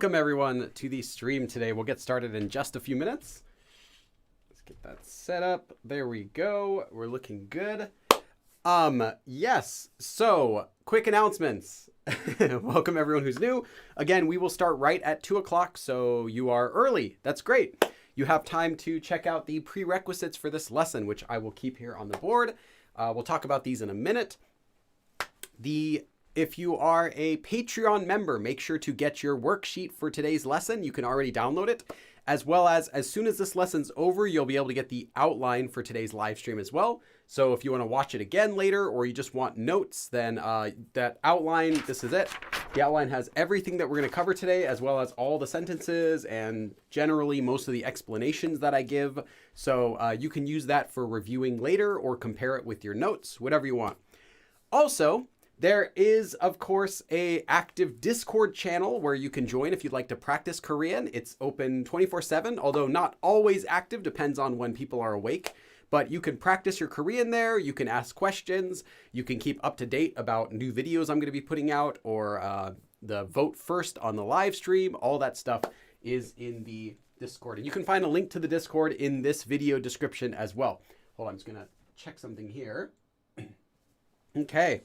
Welcome everyone to the stream today. We'll get started in just a few minutes. Let's get that set up. There we go. We're looking good. Yes. So quick announcements. Welcome everyone who's new. Again, we will start right at 2 o'clock. So you are early. That's great. You have time to check out the prerequisites for this lesson, which I will keep here on the board. We'll talk about these in a minute. If you are a Patreon member, make sure to get your worksheet for today's lesson. You can already download it, as well as soon as this lesson's over, you'll be able to get the outline for today's live stream as well. So if you want to watch it again later, or you just want notes, then that outline, this is it. The outline has everything that we're going to cover today, as well as all the sentences and generally most of the explanations that I give. So you can use that for reviewing later or compare it with your notes, whatever you want. Also, there is, of course, an active Discord channel where you can join if you'd like to practice Korean. It's open 24/7, although not always active, depends on when people are awake. But you can practice your Korean there, you can ask questions, you can keep up to date about new videos I'm going to be putting out, or the vote first on the live stream. All that stuff is in the Discord. And you can find a link to the Discord in this video description as well. Hold on, I'm just going to check something here. Okay.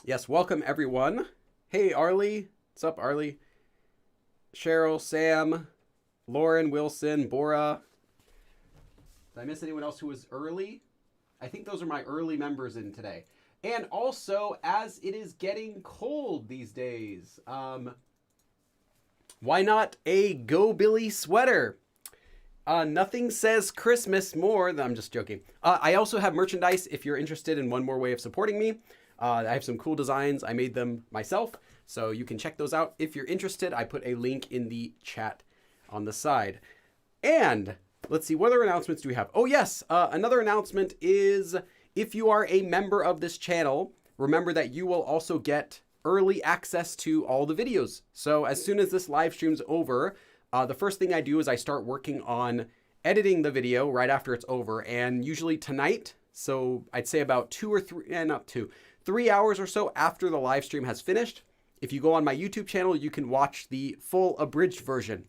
Yes, welcome everyone. Hey, Arlie. What's up, Arlie? Cheryl, Sam, Lauren, Wilson, Bora. Did I miss anyone else who was early? I think those are my early members in today. And also, as it is getting cold these days, why not a Go Billy sweater? Nothing says Christmas more than... I'm just joking. I also have merchandise if you're interested in one more way of supporting me. I have some cool designs. I made them myself, so you can check those out if you're interested. I put a link in the chat on the side. And let's see, what other announcements do we have? Oh yes, another announcement is if you are a member of this channel, remember that you will also get early access to all the videos. So as soon as this live stream's over, the first thing I do is I start working on editing the video right after it's over, and usually tonight, so I'd say about 3 hours or so after the live stream has finished. If you go on my YouTube channel, you can watch the full abridged version.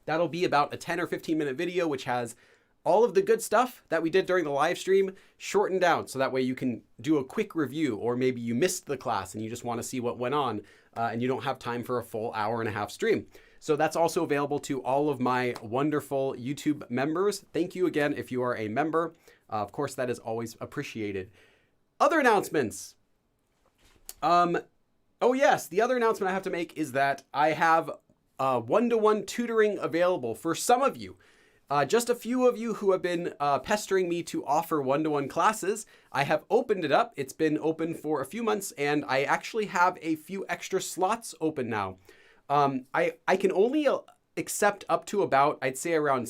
That'll be about a 10 or 15 minute video, which has all of the good stuff that we did during the live stream shortened down. So that way you can do a quick review, or maybe you missed the class and you just want to see what went on and you don't have time for a full hour-and-a-half stream. So that's also available to all of my wonderful YouTube members. Thank you again if you are a member. Of course, that is always appreciated. Other announcements. Oh yes, the other announcement I have to make is that I have one-to-one tutoring available for some of you. Just a few of you who have been pestering me to offer one-to-one classes. I have opened it up. It's been open for a few months, and I actually have a few extra slots open now. I can only accept up to about, I'd say around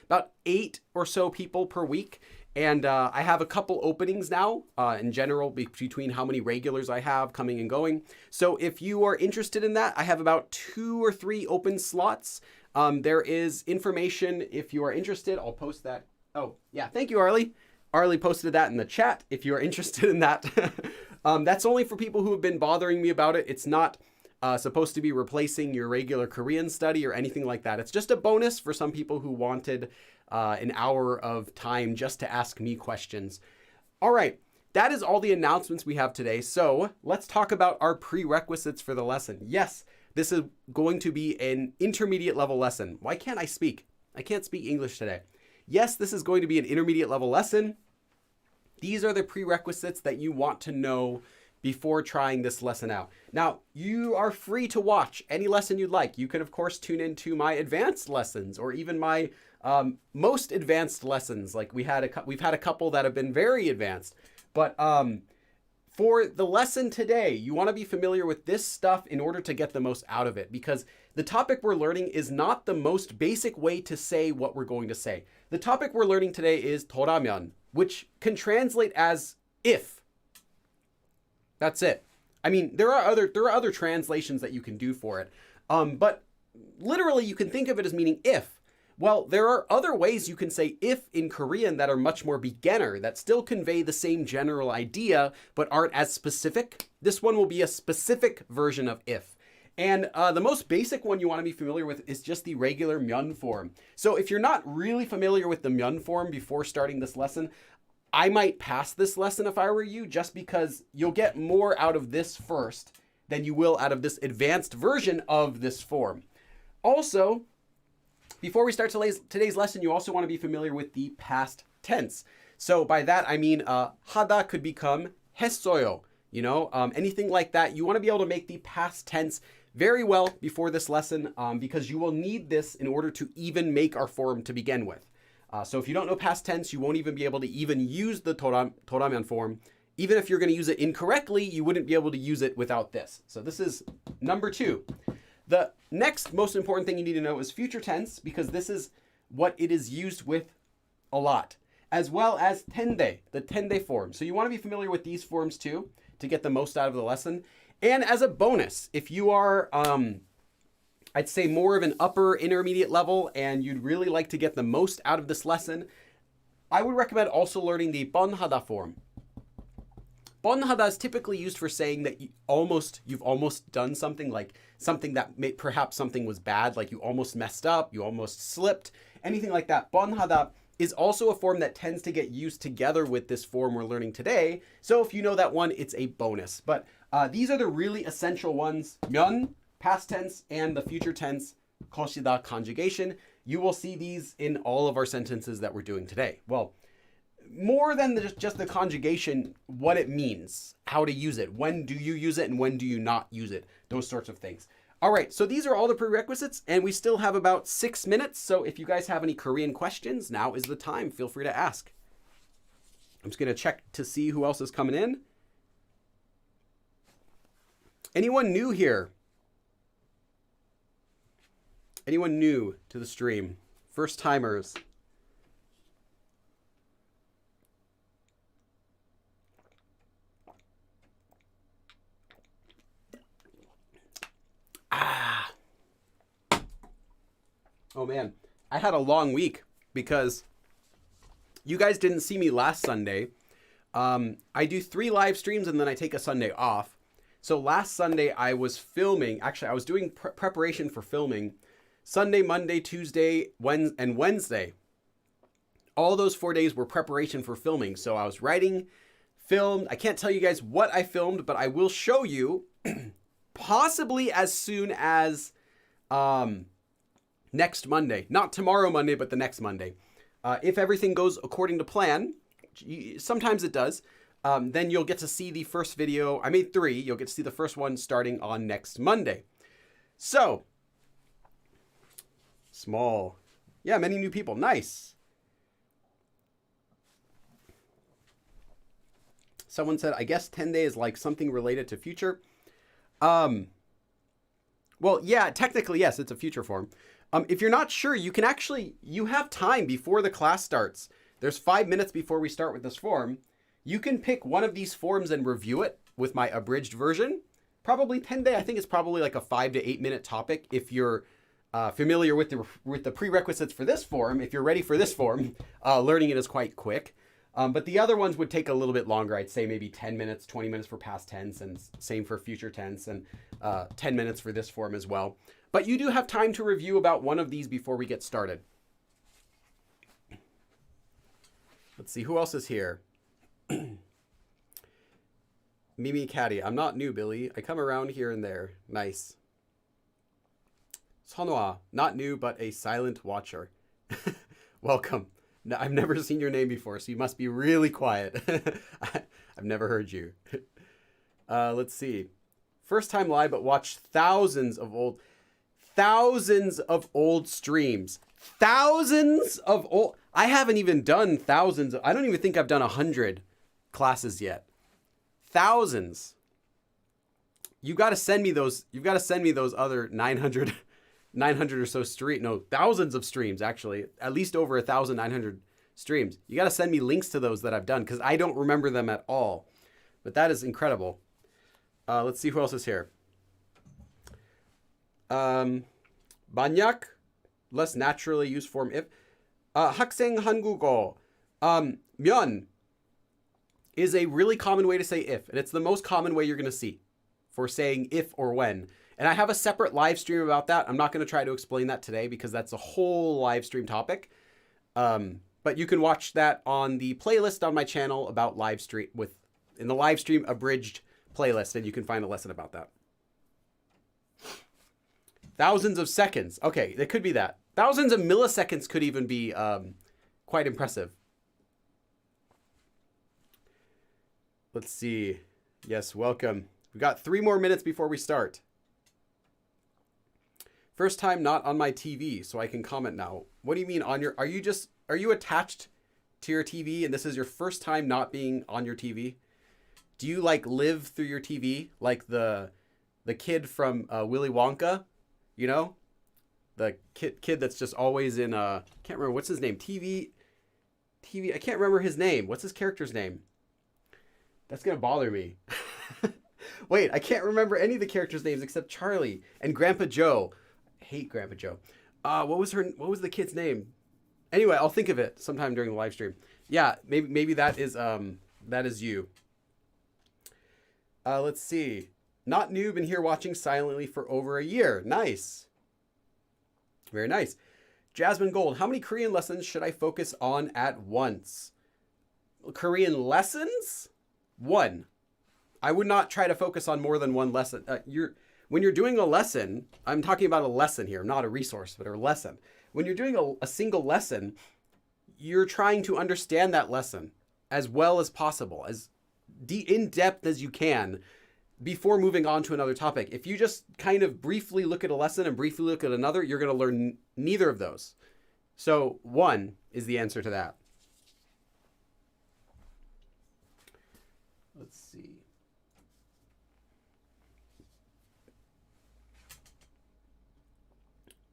about 8 or so people per week. And I have a couple openings now in general between how many regulars I have coming and going. So if you are interested in that, I have about 2 or 3 open slots. There is information if you are interested. I'll post that. Oh, yeah. Thank you, Arlie. Arlie posted that in the chat if you are interested in that. That's only for people who have been bothering me about it. It's not supposed to be replacing your regular Korean study or anything like that. It's just a bonus for some people who wanted an hour of time just to ask me questions. All right, that is all the announcements we have today. So let's talk about our prerequisites for the lesson. Yes, this is going to be an intermediate level lesson. Why can't I speak? I can't speak English today. Yes, this is going to be an intermediate level lesson. These are the prerequisites that you want to know before trying this lesson out. Now, you are free to watch any lesson you'd like. You can, of course, tune into my advanced lessons or even my most advanced lessons. Like we've had a couple that have been very advanced. But for the lesson today, you want to be familiar with this stuff in order to get the most out of it, because the topic we're learning is not the most basic way to say what we're going to say. The topic we're learning today is Toramyon, which can translate as if. That's it. I mean, there are other translations that you can do for it. But literally you can think of it as meaning if. Well, there are other ways you can say if in Korean that are much more beginner, that still convey the same general idea, but aren't as specific. This one will be a specific version of if. And the most basic one you want to be familiar with is just the regular myeon form. So if you're not really familiar with the myeon form before starting this lesson, I might pass this lesson if I were you, just because you'll get more out of this first than you will out of this advanced version of this form. Also, before we start today's lesson, you also want to be familiar with the past tense. So by that, I mean hada could become 했어요. You know, anything like that. You want to be able to make the past tense very well before this lesson because you will need this in order to even make our form to begin with. So if you don't know past tense, you won't even be able to even use the Toramyon form. Even if you're going to use it incorrectly, you wouldn't be able to use it without this. So this is number 2. The next most important thing you need to know is future tense, because this is what it is used with a lot, as well as tende, the tende form. So you want to be familiar with these forms too to get the most out of the lesson. And as a bonus, if you are, I'd say more of an upper intermediate level and you'd really like to get the most out of this lesson, I would recommend also learning the bonhada form. Bonhada is typically used for saying that you've almost done something, like something that perhaps something was bad, like you almost messed up, you almost slipped, anything like that. Bonhada is also a form that tends to get used together with this form we're learning today. So if you know that one, it's a bonus. But these are the really essential ones: myeon, past tense, and the future tense, koshida, conjugation. You will see these in all of our sentences that we're doing today. Well, more than just the conjugation, what it means, how to use it, when do you use it and when do you not use it, those sorts of things. All right, so these are all the prerequisites, and we still have about 6 minutes. So if you guys have any Korean questions, now is the time. Feel free to ask. I'm just going to check to see who else is coming in. Anyone new here? Anyone new to the stream? First timers? Oh man, I had a long week because you guys didn't see me last Sunday. I do 3 live streams and then I take a Sunday off. So last Sunday I was filming. Actually, I was doing preparation for filming Sunday, Monday, Tuesday, and Wednesday. All those 4 days were preparation for filming. So I was writing, filmed. I can't tell you guys what I filmed, but I will show you possibly as soon as next Monday. Not tomorrow Monday, but the next Monday. If everything goes according to plan, sometimes it does, then you'll get to see the first video. I made 3. You'll get to see the first one starting on next Monday. So, small. Yeah, many new people. Nice. Someone said, I guess tende is like something related to future. Well, yeah, technically, yes, it's a future form. If you're not sure, you have time before the class starts. There's 5 minutes before we start with this form. You can pick one of these forms and review it with my abridged version. Probably tende, I think it's probably like a 5 to 8 minute topic. If you're familiar with the prerequisites for this form, if you're ready for this form, learning it is quite quick. But the other ones would take a little bit longer. I'd say maybe 10 minutes, 20 minutes for past tense, and same for future tense, and 10 minutes for this form as well. But you do have time to review about one of these before we get started. Let's see, who else is here? Mimi Caddy, I'm not new, Billy. I come around here and there. Nice. Sonwa, not new, but a silent watcher. Welcome. No, I've never seen your name before, so you must be really quiet. I've never heard you. Let's see. First time live, but watched thousands of old streams. Thousands of old. I haven't even done thousands. I don't even think I've done 100 classes yet. Thousands. You got to send me those. You've got to send me those other 900 or so thousands of streams, actually. At least over 1,900 streams. You got to send me links to those that I've done because I don't remember them at all. But that is incredible. Let's see who else is here. 만약, less naturally used form if. 학생 한국어. 면 is a really common way to say if, and it's the most common way you're going to see for saying if or when. And I have a separate live stream about that. I'm not going to try to explain that today because that's a whole live stream topic. But you can watch that on the playlist on my channel about live stream in the live stream abridged playlist, and you can find a lesson about that. Thousands of seconds. Okay, it could be that. Thousands of milliseconds could even be quite impressive. Let's see. Yes, welcome. We've got 3 more minutes before we start. First time not on my TV, so I can comment now. What do you mean on your... Are you attached to your TV and this is your first time not being on your TV? Do you like live through your TV? Like the kid from Willy Wonka, you know? The kid that's just always in... can't remember, what's his name? TV, I can't remember his name. What's his character's name? That's going to bother me. Wait, I can't remember any of the characters' names except Charlie and Grandpa Joe. I hate Grandpa Joe. What was the kid's name? Anyway, I'll think of it sometime during the live stream. Yeah, maybe that is you. Let's see. Not new, been here watching silently for over a year. Nice. Very nice. Jasmine Gold, how many Korean lessons should I focus on at once? Korean lessons? 1. I would not try to focus on more than 1 lesson. When you're doing a lesson, I'm talking about a lesson here, not a resource, but a lesson. When you're doing a single lesson, you're trying to understand that lesson as well as possible, as in depth as you can before moving on to another topic. If you just kind of briefly look at a lesson and briefly look at another, you're going to learn neither of those. So 1 is the answer to that. Let's see.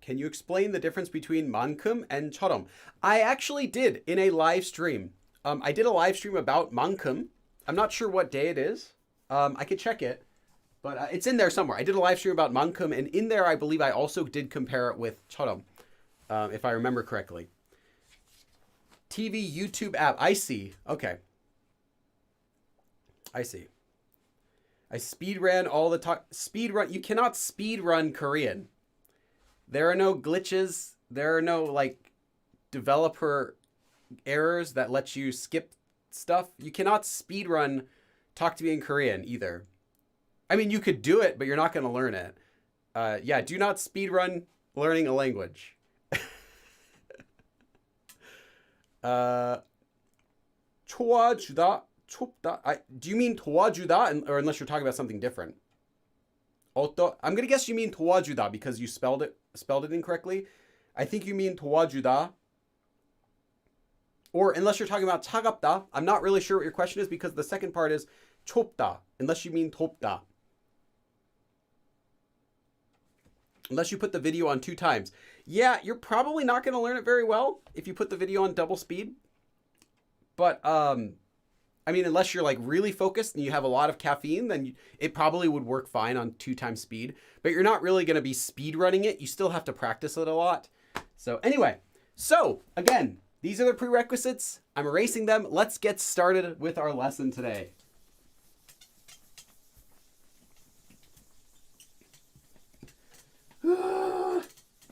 Can you explain the difference between 만큼 and 처럼? I actually did in a live stream. I did a live stream about 만큼. I'm not sure what day it is. I could check it, but it's in there somewhere. I did a live stream about 만큼, and in there I believe I also did compare it with 처럼, if I remember correctly. TV, YouTube app. I see. Okay. I see. I speed ran all the time. Speed run. You cannot speed run Korean. There are no glitches. There are no like developer errors that let you skip stuff. You cannot speed run Talk to Me in Korean either. I mean, you could do it, but you're not going to learn it. Yeah, do not speed run learning a language. 도와주다. Do you mean 도와주다? Or unless you're talking about something different. I'm going to guess you mean 도와주다 because you spelled it incorrectly. I think you mean 도와주다. Or unless you're talking about 차갑다. I'm not really sure what your question is because the second part is 좁다. Unless you mean 덥다. Unless you put the video on 2 times. Yeah, you're probably not going to learn it very well if you put the video on double speed. But, I mean, unless you're like really focused and you have a lot of caffeine, then it probably would work fine on 2 times speed. But you're not really going to be speed running it. You still have to practice it a lot. So anyway, again, these are the prerequisites. I'm erasing them. Let's get started with our lesson today.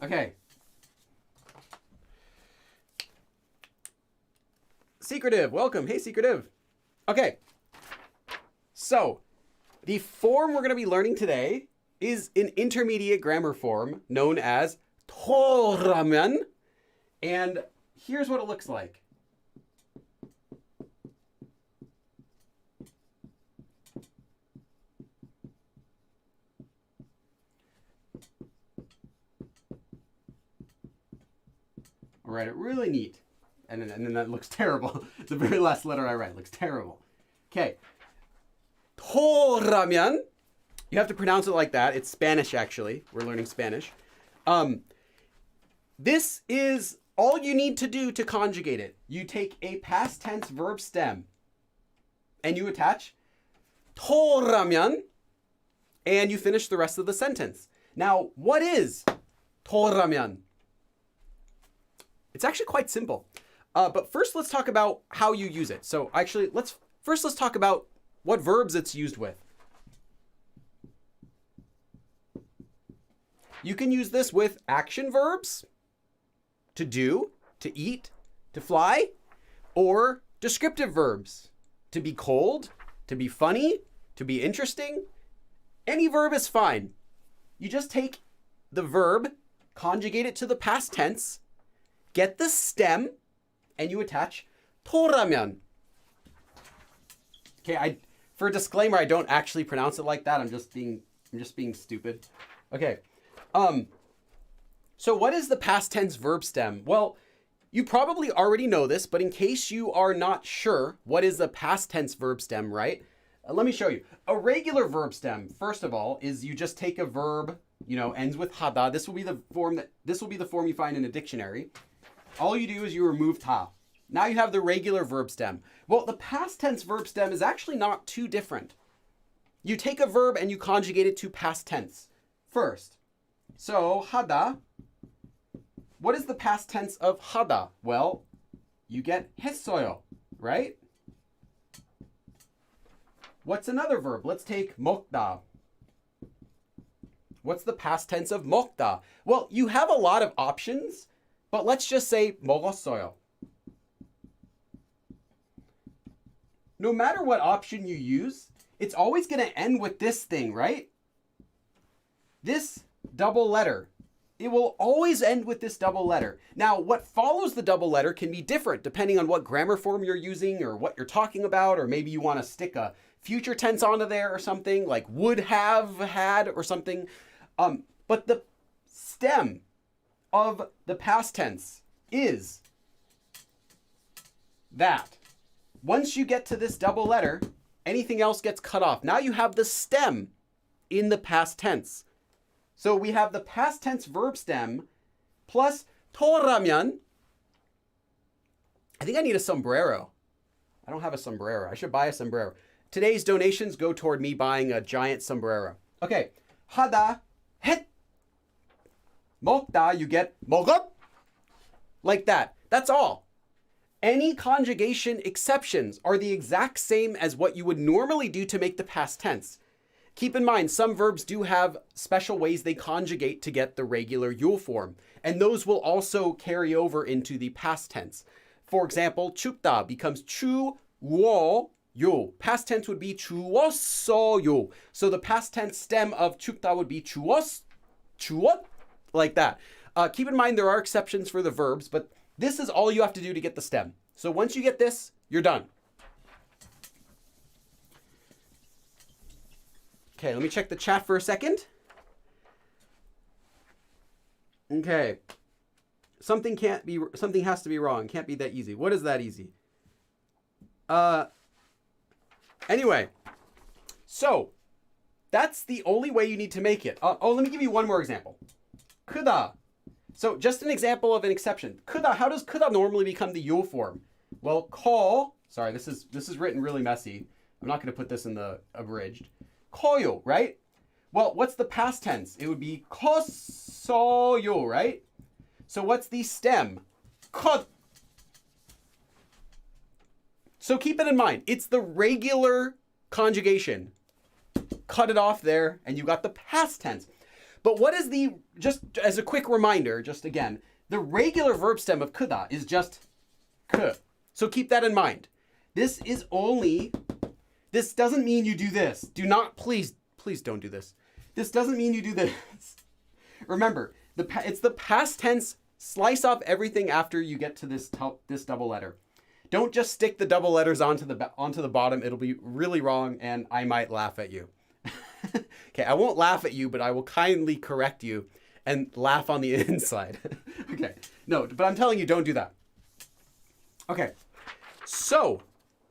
Okay. Secretive, welcome. Hey, Secretive. Okay. So, the form we're going to be learning today is an intermediate grammar form known as Toramyon. And here's what it looks like. I write it really neat. And then that looks terrible. The very last letter I write looks terrible. Okay. Toramyon. You have to pronounce it like that. It's Spanish, actually. We're learning Spanish. This is all you need to do to conjugate it. You take a past tense verb stem and you attach Toramyon and you finish the rest of the sentence. Now, what is Toramyon? It's actually quite simple. But first, let's talk about how you use it. So actually, let's talk about what verbs it's used with. You can use this with action verbs, to do, to eat, to fly, or descriptive verbs, to be cold, to be funny, to be interesting. Any verb is fine. You just take the verb, conjugate it to the past tense, get the stem, and you attach Toramyon. Okay, for a disclaimer, I don't actually pronounce it like that. I'm just being stupid. Okay. So what is the past tense verb stem? Well, you probably already know this, but in case you are not sure what is the past tense verb stem, right? Let me show you. A regular verb stem, first of all, is you just take a verb, ends with hada. This will be the form you find in a dictionary. All you do is you remove ta. Now you have the regular verb stem. Well, the past tense verb stem is actually not too different. You take a verb and you conjugate it to past tense first. So, hada. What is the past tense of hada? Well, you get 했어요, right? What's another verb? Let's take 먹다. What's the past tense of 먹다? Well, you have a lot of options, but let's just say 먹었어요. No matter what option you use, it's always going to end with this thing, right? This double letter. It will always end with this double letter. Now, what follows the double letter can be different depending on what grammar form you're using or what you're talking about, or maybe you want to stick a future tense onto there or something, like would have, had, or something. But the stem of the past tense is that. Once you get to this double letter, anything else gets cut off. Now you have the stem in the past tense. So we have the past tense verb stem plus Toramyon. I think I need a sombrero. I don't have a sombrero. I should buy a sombrero. Today's donations go toward me buying a giant sombrero. Okay. 하다, 했. 먹다, you get 먹었. Like that. That's all. Any conjugation exceptions are the exact same as what you would normally do to make the past tense. Keep in mind, some verbs do have special ways they conjugate to get the regular yul form, and those will also carry over into the past tense. For example, 춥다 becomes 추워요. Past tense would be 추웠어요. So the past tense stem of 춥다 would be 추웠, like that. Keep in mind there are exceptions for the verbs, but this is all you have to do to get the stem. So once you get this, you're done. Okay, let me check the chat for a second. Okay. Something has to be wrong. Can't be that easy. What is that easy? Anyway. So, that's the only way you need to make it. Let me give you one more example. 크다. So, just an example of an exception. 크다, how does 크다 normally become the yul form? Well, sorry, this is written really messy. I'm not going to put this in the abridged. 커요, right? Well, what's the past tense? It would be 컸어요, right? So what's the stem? 컷. So keep it in mind. It's the regular conjugation. Cut it off there, and you got the past tense. But what is just as a quick reminder, just again, the regular verb stem of 크다 is just 크. So keep that in mind. This doesn't mean you do this. Do not, please don't do this. This doesn't mean you do this. Remember, it's the past tense. Slice off everything after you get to this double letter. Don't just stick the double letters onto the bottom. It'll be really wrong, and I might laugh at you. Okay, I won't laugh at you, but I will kindly correct you and laugh on the inside. Okay, no, but I'm telling you, don't do that. Okay, so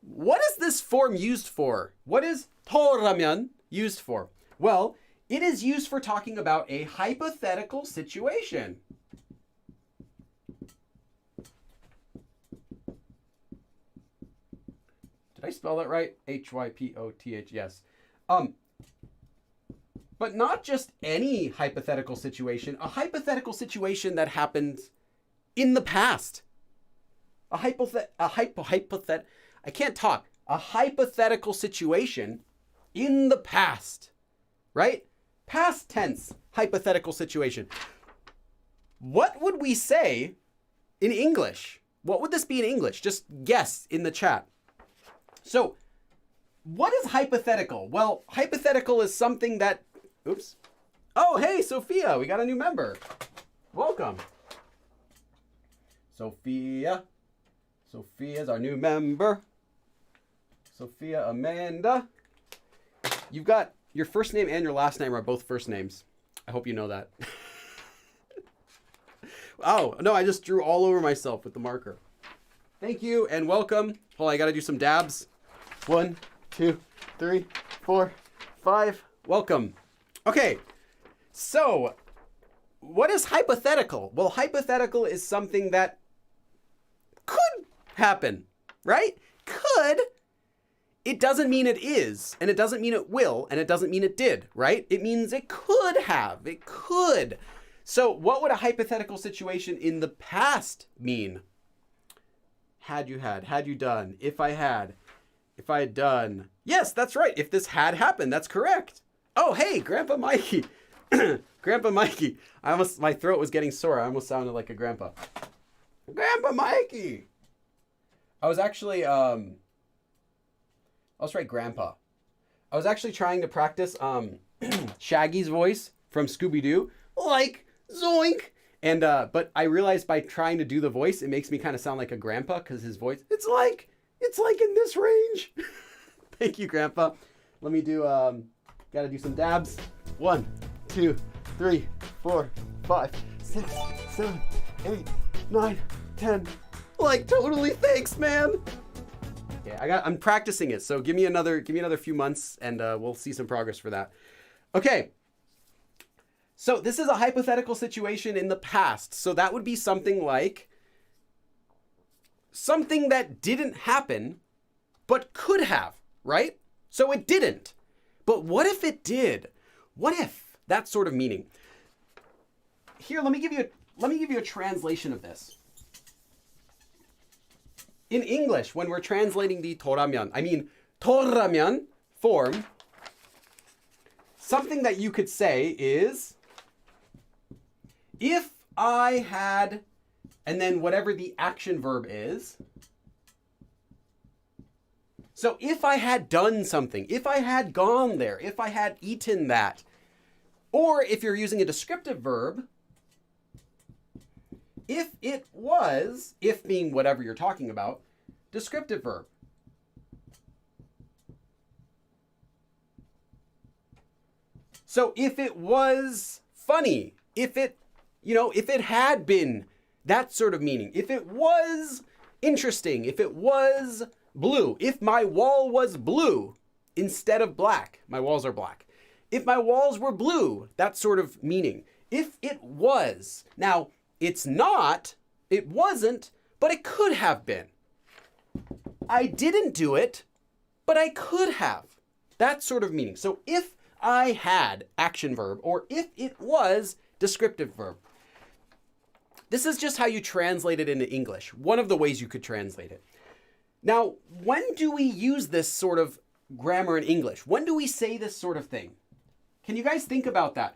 what is this form used for? What is Toramyon used for? Well, it is used for talking about a hypothetical situation. Did I spell that right? Hypoth, yes. But not just any hypothetical situation, a hypothetical situation that happened in the past. A hypothetical situation in the past, right? Past tense, hypothetical situation. What would we say in English? What would this be in English? Just guess in the chat. So, what is hypothetical? Well, hypothetical is something that... Oops. Oh, hey, Sophia. We got a new member. Welcome. Sophia. Sophia's our new member. Sophia Amanda. You've got your first name and your last name are both first names. I hope you know that. Oh, no, I just drew all over myself with the marker. Thank you and welcome. Hold on, I got to do some dabs. 1, 2, 3, 4, 5. Welcome. Okay, so what is hypothetical? Well, hypothetical is something that could happen, right? Could. It doesn't mean it is, and it doesn't mean it will, and it doesn't mean it did, right? It means it could have. It could. So what would a hypothetical situation in the past mean? Had you done, if I had done. Yes, that's right. If this had happened, that's correct. Oh, hey, Grandpa Mikey. Grandpa Mikey. My throat was getting sore. I almost sounded like a grandpa. Grandpa Mikey. I was actually, Grandpa. I was actually trying to practice Shaggy's voice from Scooby-Doo. Like, zoink. And, but I realized by trying to do the voice, it makes me kind of sound like a grandpa because his voice, it's like in this range. Thank you, Grandpa. Let me do, gotta do some dabs. 1, 2, 3, 4, 5, 6, 7, 8, 9, 10. Like, totally thanks, man. Okay, I'm practicing it, so give me another few months and we'll see some progress for that. Okay. So this is a hypothetical situation in the past. So that would be something like something that didn't happen, but could have, right? So it didn't. But what if it did? What if? That sort of meaning. Here, let me give you a translation of this. In English, when we're translating the Toramyon form, something that you could say is, if I had, and then whatever the action verb is. So if I had done something, if I had gone there, if I had eaten that, or if you're using a descriptive verb, if it was, if being whatever you're talking about, descriptive verb. So if it was funny, if it had been that sort of meaning, if it was interesting, if it was blue, if my wall was blue instead of black, my walls are black. If my walls were blue, that sort of meaning. If it was, now it's not, it wasn't, but it could have been. I didn't do it, but I could have. That sort of meaning. So if I had, action verb, or if it was, descriptive verb. This is just how you translate it into English. One of the ways you could translate it. Now, when do we use this sort of grammar in English? When do we say this sort of thing? Can you guys think about that?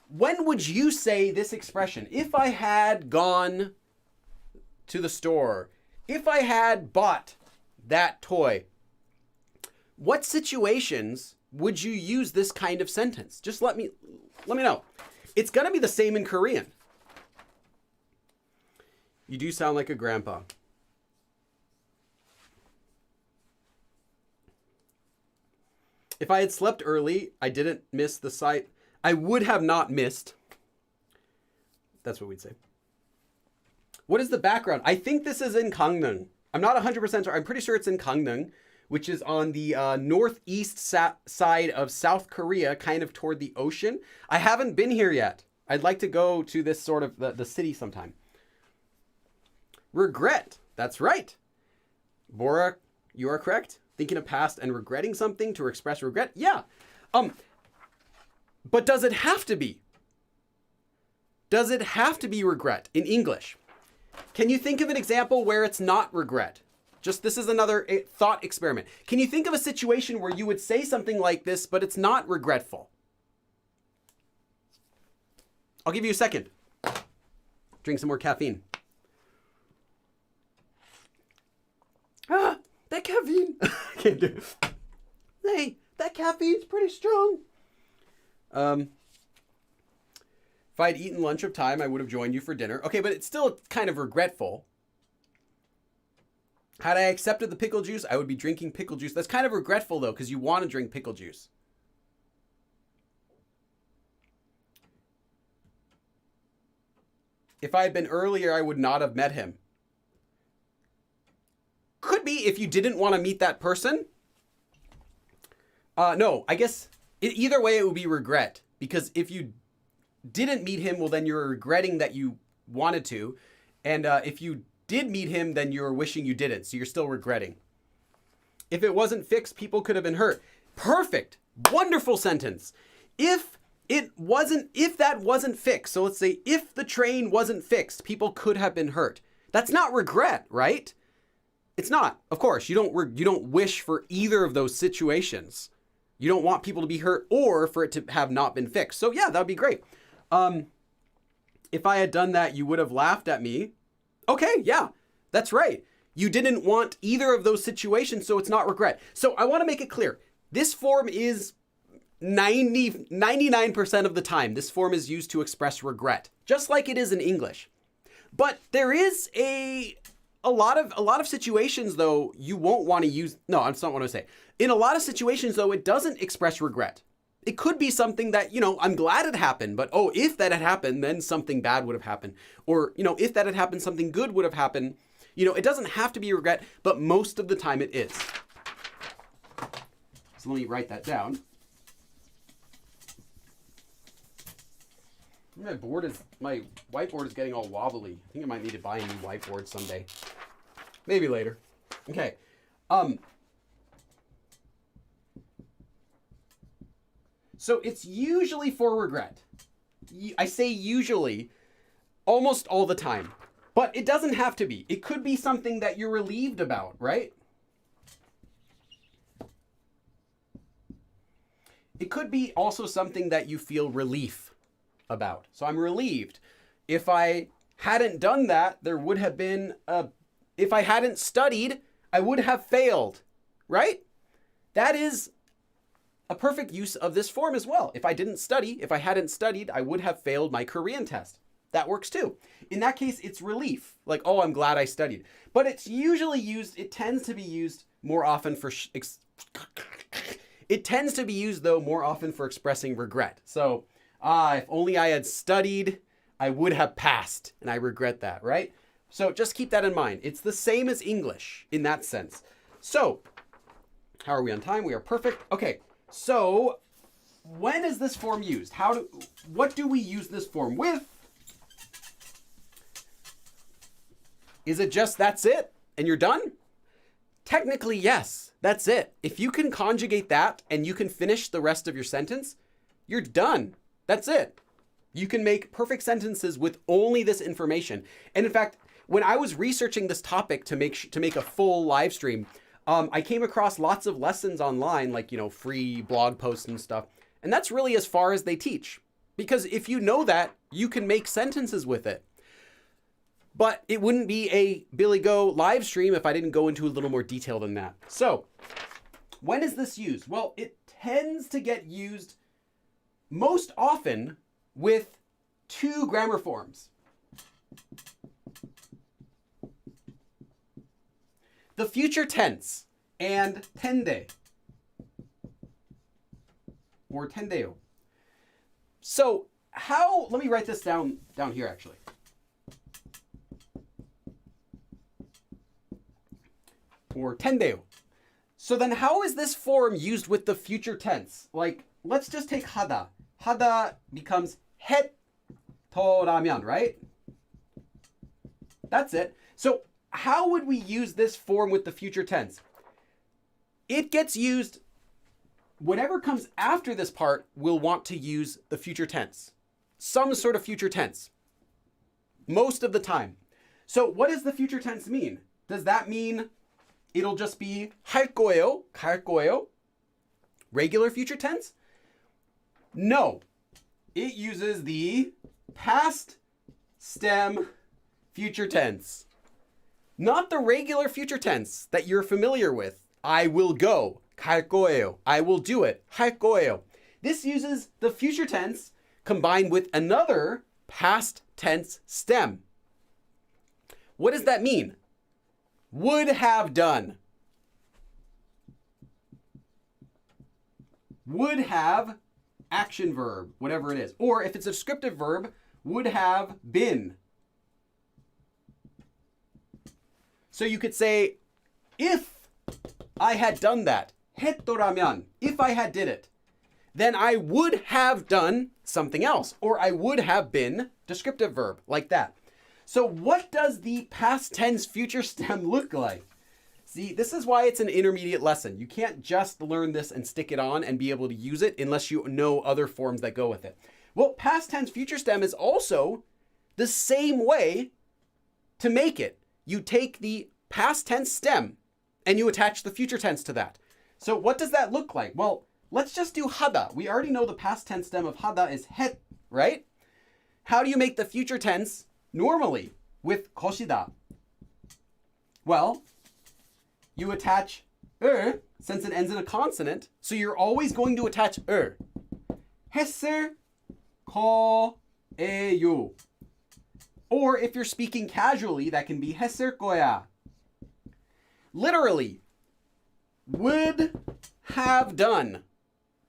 When would you say this expression? If I had gone to the store, if I had bought that toy, what situations would you use this kind of sentence? Just let me know. It's gonna be the same in Korean. You do sound like a grandpa. If I had slept early, I didn't miss the sight. I would have not missed. That's what we'd say. What is the background? I think this is in Gangneung. I'm not 100% sure. I'm pretty sure it's in Gangneung, which is on the northeast side of South Korea, kind of toward the ocean. I haven't been here yet. I'd like to go to this sort of the city sometime. Regret. That's right. Bora, you are correct. Thinking of past and regretting something to express regret. Yeah. But does it have to be? Does it have to be regret in English? Can you think of an example where it's not regret? Just this is another thought experiment. Can you think of a situation where you would say something like this, but it's not regretful? I'll give you a second. Drink some more caffeine. Ah, that caffeine. I can't do it. Hey, that caffeine's pretty strong. If I'd eaten lunch of time, I would have joined you for dinner. Okay, but it's still kind of regretful. Had I accepted the pickle juice, I would be drinking pickle juice. That's kind of regretful, though, because you want to drink pickle juice. If I had been earlier, I would not have met him. Could be if you didn't want to meet that person. No, I guess either way it would be regret. Because if you didn't meet him, well, then you're regretting that you wanted to. And if you did meet him, then you're wishing you didn't. So you're still regretting. If it wasn't fixed, people could have been hurt. Perfect. Wonderful sentence. If that wasn't fixed, so let's say if the train wasn't fixed, people could have been hurt. That's not regret, right? It's not. Of course, you don't wish for either of those situations. You don't want people to be hurt or for it to have not been fixed. So yeah, that would be great. If I had done that, you would have laughed at me. Okay, yeah, that's right. You didn't want either of those situations, so it's not regret. So I want to make it clear. This form is 99% of the time, this form is used to express regret, just like it is in English. But there is a lot of situations, though, you won't want to use. No, that's not what I say. In a lot of situations, though, it doesn't express regret. It could be something that, I'm glad it happened, but if that had happened, then something bad would have happened. Or, if that had happened, something good would have happened. It doesn't have to be regret, but most of the time it is. So let me write that down. My whiteboard is getting all wobbly. I think I might need to buy a new whiteboard someday. Maybe later. Okay. So it's usually for regret. I say usually almost all the time, but it doesn't have to be. It could be something that you're relieved about, right? It could be also something that you feel relief about. So I'm relieved. If I hadn't done that, there would have been if I hadn't studied, I would have failed, right? That is a perfect use of this form as well. If I hadn't studied, I would have failed my Korean test. That works too. In that case, it's relief. Like, oh, I'm glad I studied. But it's usually used, it tends to be used more often for, it tends to be used though more often for expressing regret. So, if only I had studied, I would have passed. And I regret that, right? So just keep that in mind. It's the same as English in that sense. So, how are we on time? We are perfect. Okay. So, when is this form used? What do we use this form with? Is it just that's it and you're done? Technically, yes, that's it. If you can conjugate that and you can finish the rest of your sentence, you're done. That's it. You can make perfect sentences with only this information. And in fact, when I was researching this topic to make a full live stream, I came across lots of lessons online, like, free blog posts and stuff. And that's really as far as they teach. Because if you know that, you can make sentences with it. But it wouldn't be a Billy Go live stream if I didn't go into a little more detail than that. So, when is this used? Well, it tends to get used most often with two grammar forms. The future tense and tende or tendeo. So let me write this down here actually. Or tendeo. So then how is this form used with the future tense? Like, let's just take hada. Hada becomes het toramyon, right? That's it. So how would we use this form with the future tense? It gets used, whatever comes after this part will want to use the future tense. Some sort of future tense. Most of the time. So what does the future tense mean? Does that mean it'll just be 할 거예요, 갈 거예요? Regular future tense? No. It uses the past stem future tense. Not the regular future tense that you're familiar with. I will go. 갈 거예요. I will do it. 할 거예요. This uses the future tense combined with another past tense stem. What does that mean? Would have done. Would have action verb, whatever it is. Or if it's a descriptive verb, would have been. So you could say, if I had done that, 했더라면, if I had did it, then I would have done something else. Or I would have been descriptive verb, like that. So what does the past tense future stem look like? See, this is why it's an intermediate lesson. You can't just learn this and stick it on and be able to use it unless you know other forms that go with it. Well, past tense future stem is also the same way to make it. You take the past tense stem and you attach the future tense to that. So what does that look like? Well, let's just do hada. We already know the past tense stem of hada is het, right? How do you make the future tense normally with 것이다? Well, you attach since it ends in a consonant, so you're always going to attach 했을 거예요. Or if you're speaking casually, that can be 했을 거야. Literally, would have done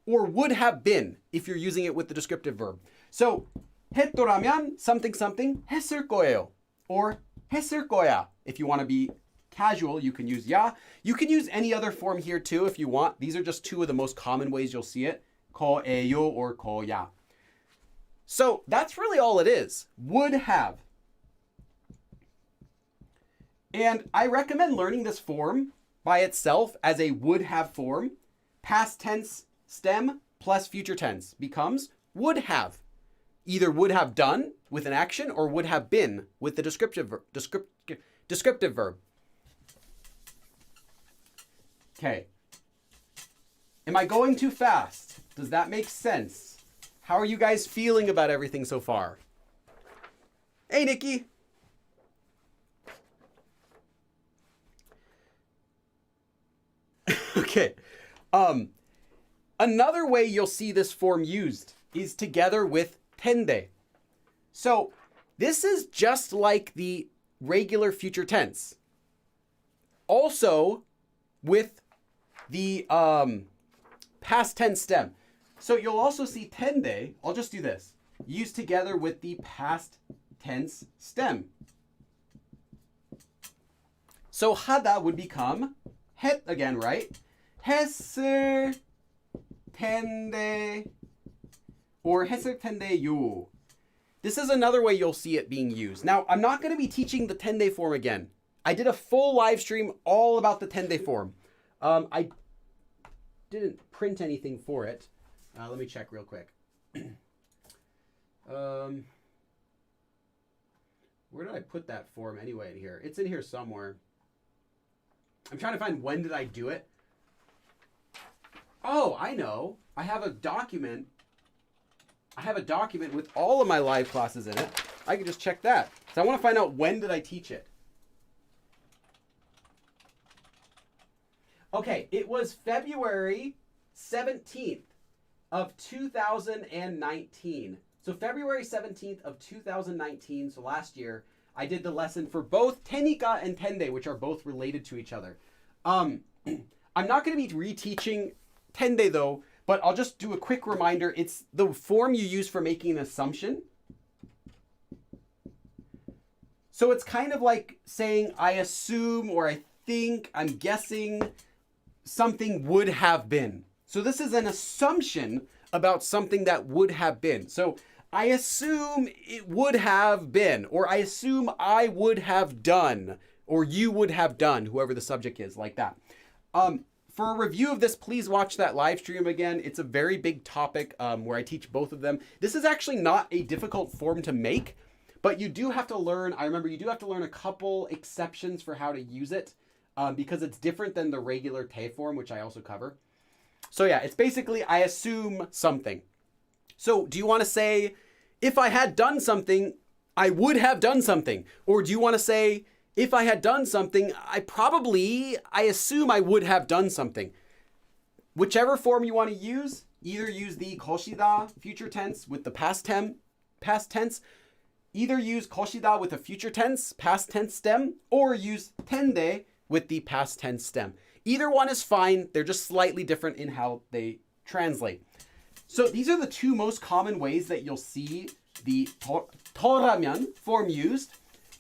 or would have been if you're using it with the descriptive verb. So 했더라면 something something 했을 거예요. Or 했을 거야. If you want to be casual, you can use ya. You can use any other form here too if you want. These are just two of the most common ways you'll see it. 거예요 or 거야. So that's really all it is. Would have. And I recommend learning this form by itself as a would have form. Past tense stem plus future tense becomes would have. Either would have done with an action or would have been with the descriptive verb. Okay. Am I going too fast? Does that make sense? How are you guys feeling about everything so far? Hey, Nikki. Okay. Another way you'll see this form used is together with tende. So this is just like the regular future tense. Also with the past tense stem. So you'll also see tende, I'll just do this, used together with the past tense stem. So hada would become het again, right? 했을 텐데 or 했을 텐데요. This is another way you'll see it being used. Now, I'm not going to be teaching the tende form again. I did a full live stream all about the tende form. I didn't print anything for it. Let me check real quick. Where did I put that form anyway in here? It's in here somewhere. I'm trying to find when did I do it. Oh, I know. I have a document. I have a document with all of my live classes in it. I can just check that. So I want to find out when did I teach it. Okay, it was February 17th of 2019. So February 17th of 2019, so last year, I did the lesson for both tenika and tende, which are both related to each other. I'm not going to be reteaching tende though, but I'll just do a quick reminder. It's the form you use for making an assumption. So it's kind of like saying, I assume, or I think, I'm guessing something would have been. So this is an assumption about something that would have been. So I assume it would have been, or I assume I would have done, or you would have done, whoever the subject is, like that. For a review of this, please watch that live stream again. It's a very big topic where I teach both of them. This is actually not a difficult form to make, but you do have to learn, I remember you do have to learn a couple exceptions for how to use it because it's different than the regular te form, which I also cover. So yeah, it's basically, I assume something. So do you want to say, if I had done something, I would have done something? Or do you want to say, if I had done something, I assume I would have done something? Whichever form you want to use, either use the koshida future tense with the past tense, either use koshida with a future tense, past tense stem, or use tende with the past tense stem. Either one is fine. They're just slightly different in how they translate. So these are the two most common ways that you'll see the Toramyon form used.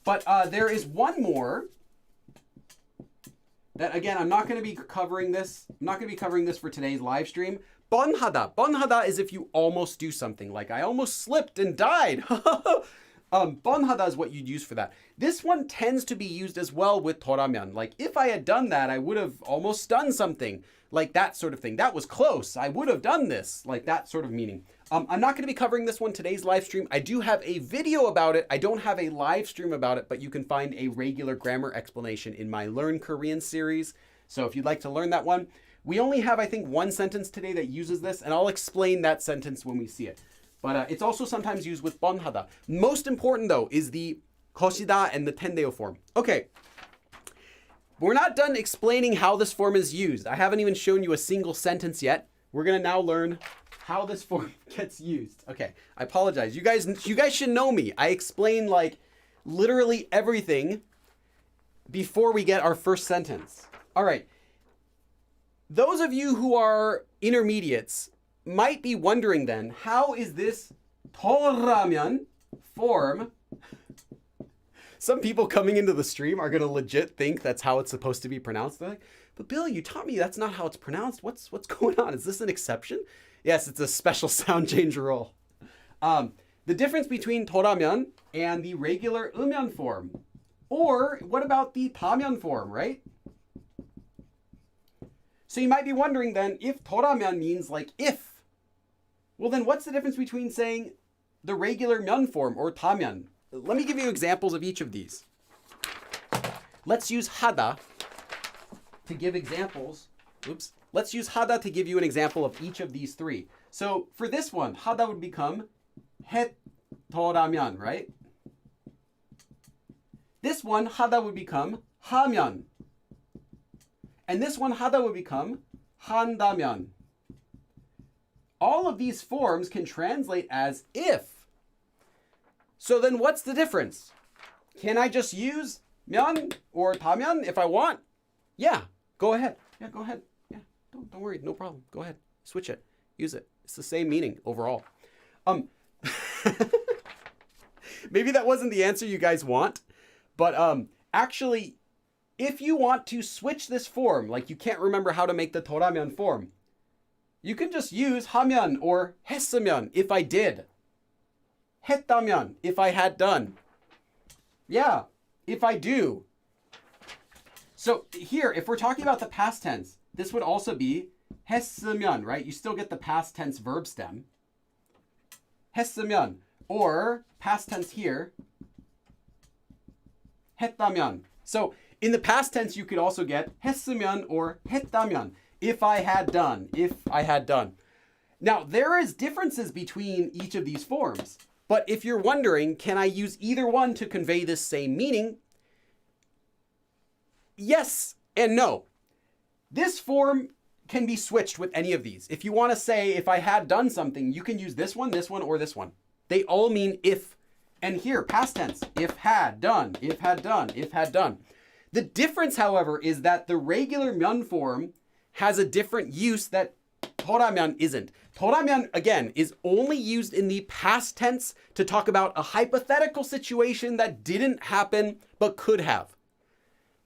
But there is one more that, again, I'm not going to be covering this. I'm not going to be covering this for today's live stream. Bonhada. Bonhada is if you almost do something. Like, I almost slipped and died. Bonhada is what you'd use for that. This one tends to be used as well with Toramyon. Like, if I had done that, I would have almost done something. Like that sort of thing. That was close. I would have done this. Like that sort of meaning. I'm not going to be covering this one today's live stream. I do have a video about it. I don't have a live stream about it, but you can find a regular grammar explanation in my Learn Korean series. So if you'd like to learn that one, we only have, I think, one sentence today that uses this, and I'll explain that sentence when we see it. But it's also sometimes used with bonhada. Most important, though, is the koshida and the tendeo form. Okay. We're not done explaining how this form is used. I haven't even shown you a single sentence yet. We're going to now learn how this form gets used. Okay, I apologize. You guys should know me. I explain like literally everything before we get our first sentence. All right. Those of you who are intermediates might be wondering then, how is this Toramyon form? Some people coming into the stream are going to legit think that's how it's supposed to be pronounced. They're like, but Bill, you taught me that's not how it's pronounced. What's going on? Is this an exception? Yes, it's a special sound change rule. The difference between Toramyon and the regular Umyon form. Or what about the Tamyon form, right? So you might be wondering then, if Toramyon means like if, well then what's the difference between saying the regular Myon form or Tamyon? Let me give you examples of each of these. Let's use hada to give examples. Oops. Let's use hada to give you an example of each of these three. So for this one, hada would become het toramyon, right? This one, hada would become hamyon. And this one, hada would become handamyon. All of these forms can translate as if. So then what's the difference? Can I just use myon or tamyon if I want? Yeah, go ahead. Yeah, go ahead. Yeah, don't worry, no problem. Go ahead, switch it, use it. It's the same meaning overall. Maybe that wasn't the answer you guys want, but actually, if you want to switch this form, like you can't remember how to make the Toramyon form, you can just use hamyon or hessamyon if I did. Hettamyon, if I had done. Yeah, if I do. So here, if we're talking about the past tense, this would also be hessamyon, right? You still get the past tense verb stem. Hessamyon, or past tense here, hettamyon. So in the past tense, you could also get hessamyon or hettamyon, if I had done, if I had done. Now, there is differences between each of these forms. But if you're wondering, can I use either one to convey this same meaning? Yes and no. This form can be switched with any of these. If you want to say, if I had done something, you can use this one, or this one. They all mean if. And here, past tense, if had done, if had done, if had done. The difference, however, is that the regular myon form has a different use that Toramyon isn't. Toramyon, again, is only used in the past tense to talk about a hypothetical situation that didn't happen but could have.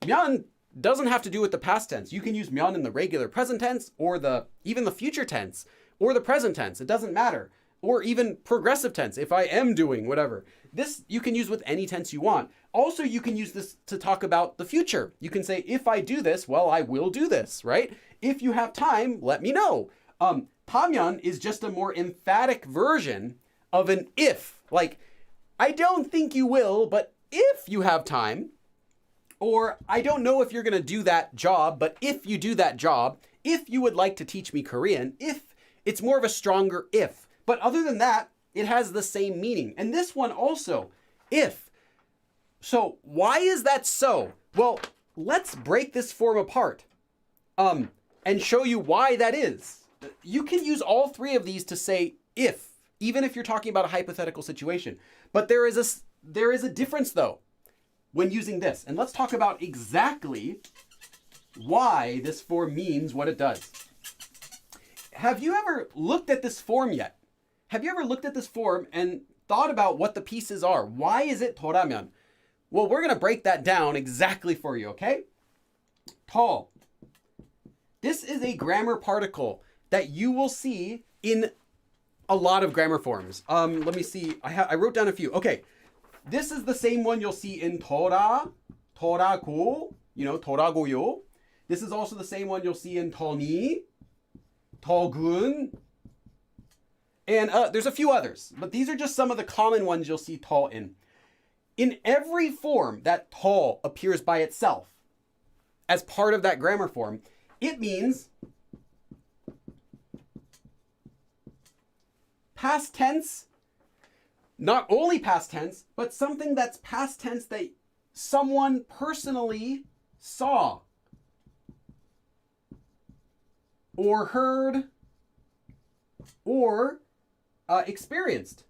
Myon doesn't have to do with the past tense. You can use myon in the regular present tense or even the future tense or the present tense. It doesn't matter. Or even progressive tense, if I am doing whatever. This you can use with any tense you want. Also, you can use this to talk about the future. You can say, if I do this, well, I will do this, right? If you have time, let me know. Tamyon is just a more emphatic version of an if. Like, I don't think you will, but if you have time. Or, I don't know if you're going to do that job, but if you do that job, if you would like to teach me Korean, if, it's more of a stronger if. But other than that, it has the same meaning. And this one also, if. So why is that so? Well, let's break this form apart and show you why that is. You can use all three of these to say if, even if you're talking about a hypothetical situation. But there is a difference though when using this. And let's talk about exactly why this form means what it does. Have you ever looked at this form yet? Have you ever looked at this form and thought about what the pieces are? Why is it Toramyon? Well, we're going to break that down exactly for you, okay? To. This is a grammar particle that you will see in a lot of grammar forms. Let me see. I wrote down a few. Okay. This is the same one you'll see in Tora, Torago, Toragoyo. This is also the same one you'll see in Toni, Togun. And there's a few others, but these are just some of the common ones you'll see to in. In every form that to appears by itself as part of that grammar form, it means past tense, not only past tense, but something that's past tense that someone personally saw or heard or experienced.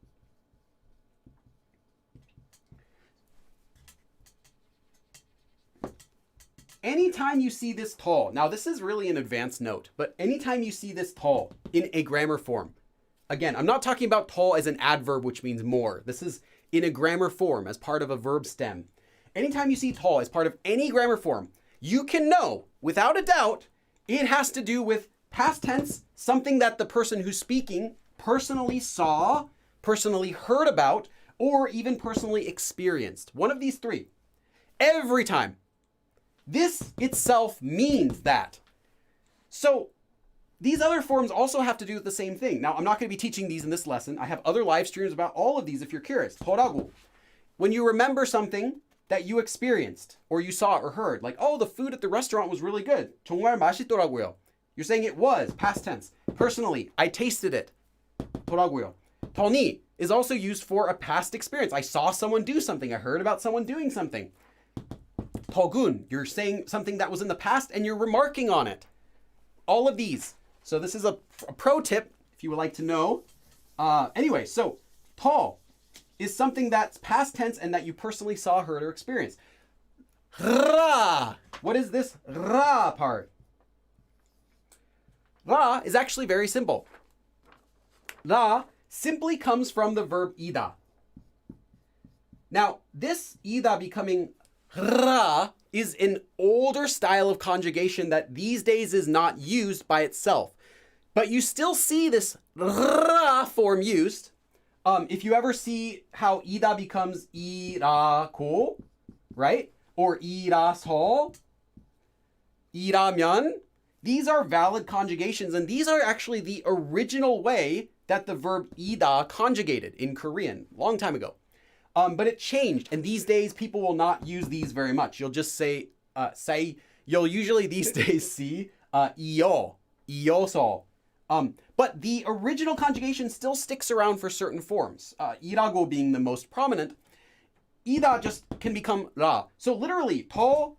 Anytime you see this to, now this is really an advanced note, but anytime you see this to in a grammar form, again, I'm not talking about to as an adverb, which means more. This is in a grammar form as part of a verb stem. Anytime you see to as part of any grammar form, you can know without a doubt it has to do with past tense, something that the person who's speaking personally saw, personally heard about, or even personally experienced. One of these three. Every time. This itself means that. So these other forms also have to do with the same thing. Now, I'm not going to be teaching these in this lesson. I have other live streams about all of these if you're curious. Torago. When you remember something that you experienced or you saw or heard, like, oh, the food at the restaurant was really good. 정말 맛있더라고요. You're saying it was, past tense. Personally, I tasted it. 더라고요. Toni is also used for a past experience. I saw someone do something. I heard about someone doing something. Togun, you're saying something that was in the past and you're remarking on it. All of these. So this is a pro tip if you would like to know. Anyway, so to is something that's past tense and that you personally saw, heard, or experienced. Ra. What is this ra part? Ra is actually very simple. Ra simply comes from the verb ida. Now, this ida becoming ra is an older style of conjugation that these days is not used by itself. But you still see this ra form used. If you ever see how ida becomes irako, right? Or iraso, ira면. These are valid conjugations, and these are actually the original way that the verb ida conjugated in Korean, long time ago. But it changed, and these days people will not use these very much. You'll just say, you'll usually these days see iyo, iyoso. But the original conjugation still sticks around for certain forms. Irago being the most prominent. Ida just can become ra. So literally, to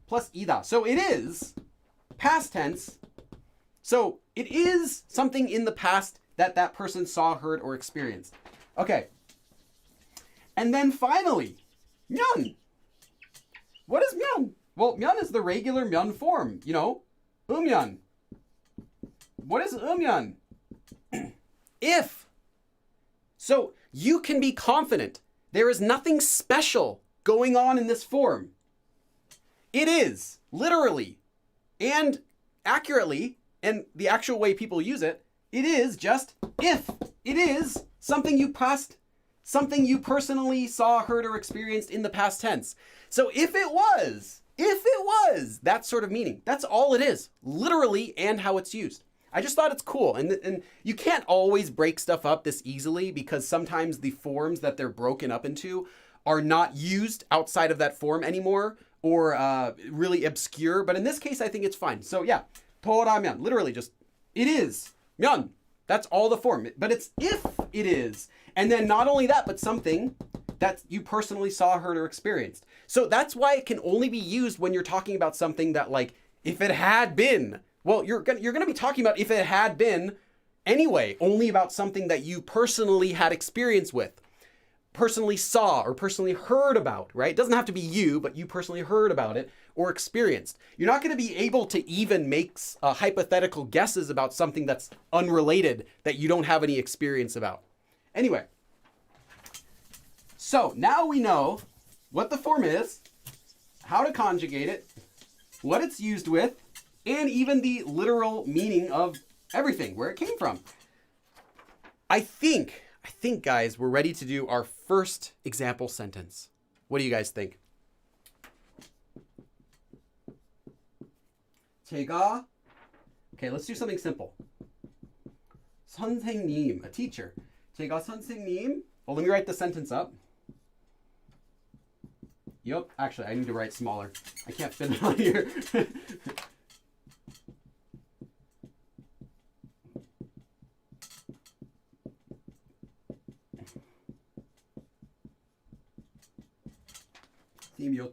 plus ida. So it is past tense. So it is something in the past that that person saw, heard, or experienced. Okay. And then finally, myeon. What is myeon? Well, myeon is the regular myeon form, umyeon. What is umyeon? If. So you can be confident there is nothing special going on in this form. It is literally and accurately, and the actual way people use it, it is just if. It is something you personally saw, heard, or experienced in the past tense. So if it was that sort of meaning, that's all it is, literally, and how it's used. I just thought it's cool. And you can't always break stuff up this easily because sometimes the forms that they're broken up into are not used outside of that form anymore or really obscure. But in this case, I think it's fine. So yeah, Toramyon, literally just, it is myeon. That's all the form. But it's if it is. And then not only that, but something that you personally saw, heard, or experienced. So that's why it can only be used when you're talking about something that, like, if it had been. Well, you're gonna be talking about if it had been anyway, only about something that you personally had experience with, personally saw, or personally heard about, right? It doesn't have to be you, but you personally heard about it or experienced. You're not going to be able to even make hypothetical guesses about something that's unrelated that you don't have any experience about. Anyway, so now we know what the form is, how to conjugate it, what it's used with, and even the literal meaning of everything, where it came from. I think, guys, we're ready to do our first example sentence. What do you guys think? Okay, let's do something simple. 선생님, a teacher. 제가 선생님. Well, let me write the sentence up. Yup, actually, I need to write smaller. I can't fit it on here.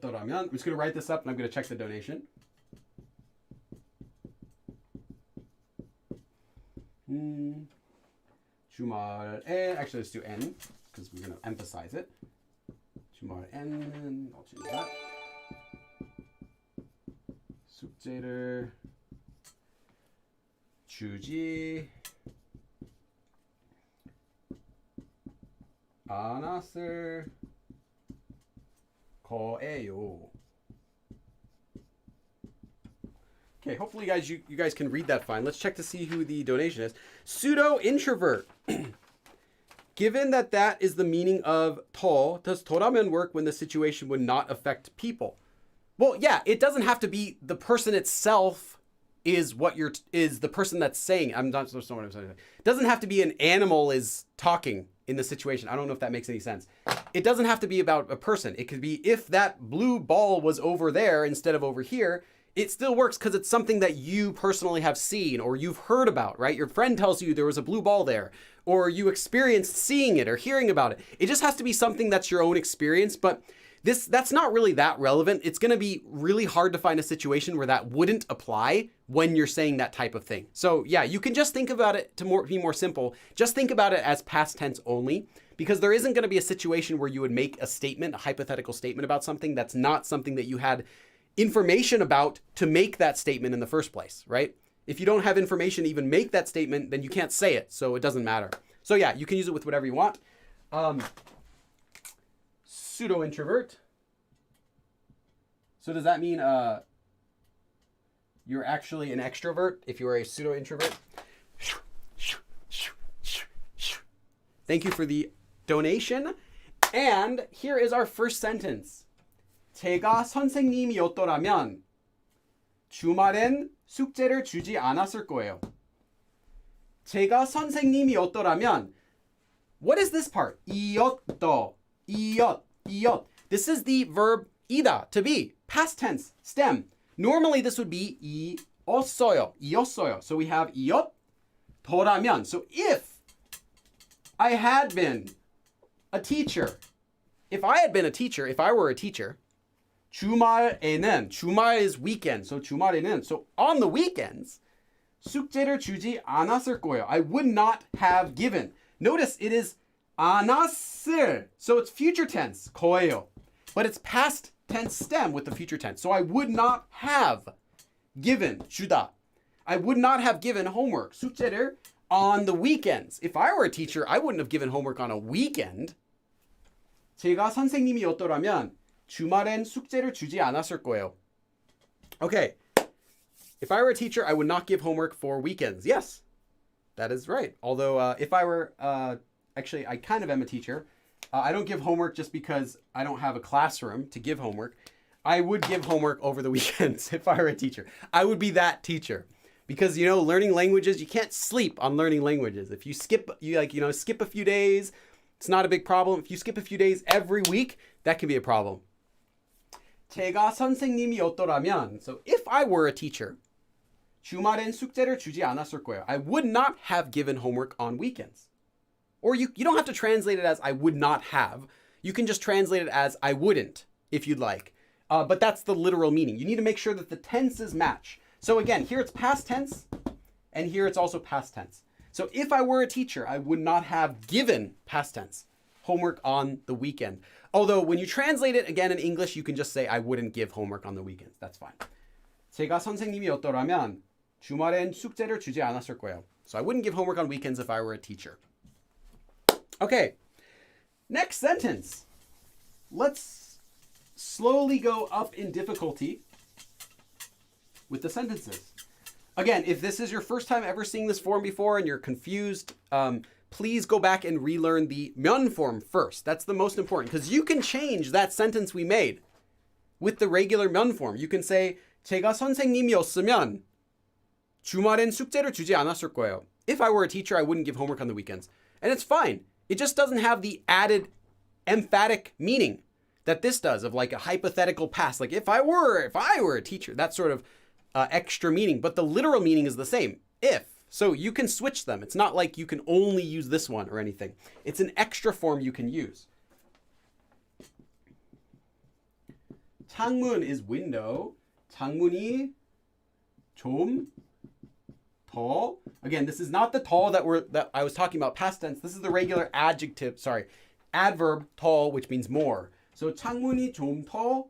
Toramyon. I'm just going to write this up and I'm going to check the donation. 주말에, actually let's do N because we're going to emphasize it. 주말에는, I'll change that. 숙제를 주지 않았을 거예요. Okay, hopefully guys, you guys can read that fine. Let's check to see who the donation is. Pseudo-introvert. Given that that is the meaning of does Toramyon work when the situation would not affect people? Well, yeah, it doesn't have to be the person itself is the person that's saying. I'm not sure what I'm saying. It doesn't have to be an animal is talking in the situation. I don't know if that makes any sense. It doesn't have to be about a person. It could be if that blue ball was over there instead of over here, it still works because it's something that you personally have seen or you've heard about, right? Your friend tells you there was a blue ball there, or you experienced seeing it or hearing about it. It just has to be something that's your own experience, but that's not really that relevant. It's going to be really hard to find a situation where that wouldn't apply when you're saying that type of thing. So yeah, you can just think about it to be more simple. Just think about it as past tense only, because there isn't going to be a situation where you would make a statement, a hypothetical statement about something that's not something that you had information about to make that statement in the first place, right? If you don't have information to even make that statement, then you can't say it, so it doesn't matter. So yeah, you can use it with whatever you want. Pseudo-introvert. So does that mean you're actually an extrovert if you're a pseudo-introvert? Thank you for the donation. And here is our first sentence. 제가 선생님이었더라면 주말엔 숙제를 주지 않았을 거예요. 제가 선생님이었더라면, what is this part? 이었더, 이었. This is the verb 이다, to be, past tense, stem. Normally this would be 이었어요. So we have 이었더라면. So if I had been a teacher, if I were a teacher, 주말에는, 주말 is weekend, so 주말에는, so on the weekends, 숙제를 주지 않았을 거예요. I would not have given. Notice it is 않았을, so it's future tense, 거예요. But it's past tense stem with the future tense. So I would not have given, 주다. I would not have given homework, 숙제를, on the weekends. If I were a teacher, I wouldn't have given homework on a weekend. 제가 선생님이었더라면 주말엔 숙제를 주지 않았을 거예요. Okay. If I were a teacher, I would not give homework for weekends. Yes, that is right. Although if I were, actually, I kind of am a teacher. I don't give homework just because I don't have a classroom to give homework. I would give homework over the weekends if I were a teacher. I would be that teacher. Because, you know, learning languages, you can't sleep on learning languages. If you skip, skip a few days, it's not a big problem. If you skip a few days every week, that can be a problem. 제가 선생님이었더라면, so if I were a teacher, 주말엔 숙제를 주지 않았을 거예요. I would not have given homework on weekends. Or you don't have to translate it as I would not have. You can just translate it as I wouldn't, if you'd like. But that's the literal meaning. You need to make sure that the tenses match. So again, here it's past tense, and here it's also past tense. So if I were a teacher, I would not have given, past tense, homework on the weekend. Although when you translate it again in English, you can just say I wouldn't give homework on the weekends. That's fine. 제가 선생님이었더라면 주말엔 숙제를 주지 않았을 거예요. So I wouldn't give homework on weekends if I were a teacher. Okay, next sentence. Let's slowly go up in difficulty with the sentences. Again, if this is your first time ever seeing this form before and you're confused, please go back and relearn the 면 form first. That's the most important because you can change that sentence we made with the regular 면 form. You can say 제가 선생님이었으면 주말엔 숙제를 주지 않았을 거예요. If I were a teacher, I wouldn't give homework on the weekends. And it's fine. It just doesn't have the added emphatic meaning that this does of like a hypothetical past. Like if I were a teacher, that sort of extra meaning. But the literal meaning is the same. If. So you can switch them. It's not like you can only use this one or anything. It's an extra form you can use. 창문 is window. 창문이 좀 더. Again, this is not the 더 that I was talking about past tense. This is the regular adverb 더, which means more. So 창문이 좀 더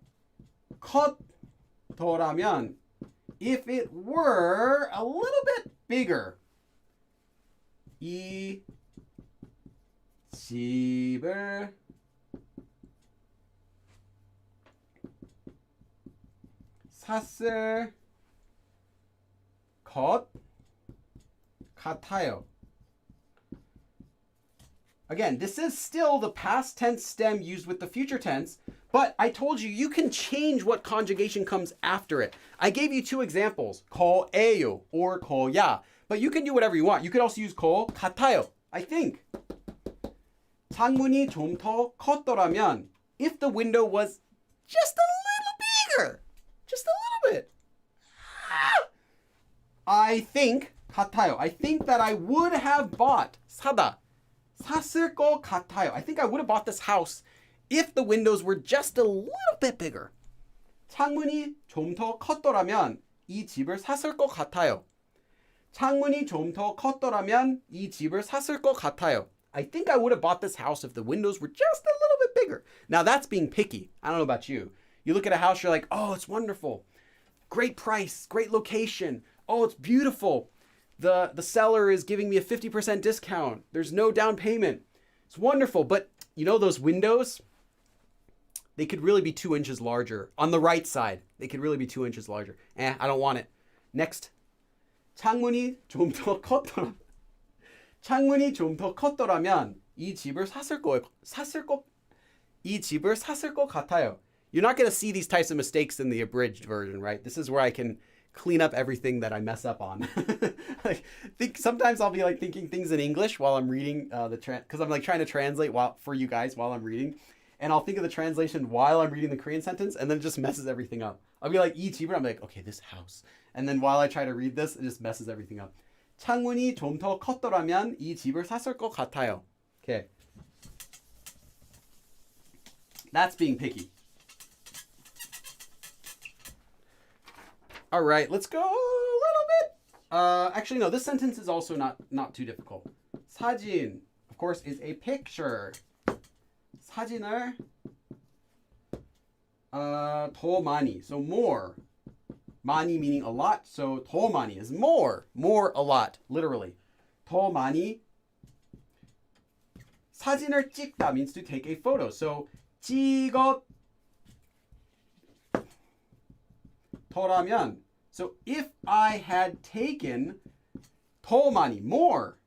컸더라면, if it were a little bit bigger, 이 집을 샀을 것 같아요. Again, this is still the past tense stem used with the future tense, but I told you, you can change what conjugation comes after it. I gave you two examples, 거예요 or 거야, but you can do whatever you want. You could also use 거 같아요, I think. 창문이 좀 더 컸더라면, if the window was just a little bigger, just a little bit. I think, 같아요. I think that I would have bought, 사다. 샀을 것 같아요. I think I would have bought this house if the windows were just a little bit bigger. 창문이 좀 더 컸더라면 이 집을 샀을 것 같아요. 창문이 좀 더 컸더라면 이 집을 샀을 것 같아요. I think I would have bought this house if the windows were just a little bit bigger. Now that's being picky. I don't know about you. You look at a house, you're like, oh, it's wonderful. Great price, great location. Oh, it's beautiful. The seller is giving me a 50% discount. There's no down payment. It's wonderful. But you know those windows? They could really be 2 inches larger. On the right side, they could really be 2 inches larger. I don't want it. Next. 창문이 좀 더 컸더라면 이 집을 샀을 것 같아요. You're not going to see these types of mistakes in the abridged version, right? This is where I can clean up everything that I mess up on. Sometimes I'll be like thinking things in English while I'm reading because I'm like trying to translate for you guys while I'm reading, and I'll think of the translation while I'm reading the Korean sentence, and then it just messes everything up. I'll be like 이 집을, I'm like, okay, this house, and then while I try to read this, it just messes everything up. 창문이 좀 더 컸더라면 이 집을 샀을 것 같아요. Okay, that's being picky. All right, let's go a little bit. Actually, no, this sentence is also not too difficult. 사진, of course, is a picture. 사진을 더 많이, so more. 많이 meaning a lot, so 더 많이 is more a lot, literally. 더 많이. 사진을 찍다 means to take a photo, so 찍었더라면, so if I had taken 더 많이, more.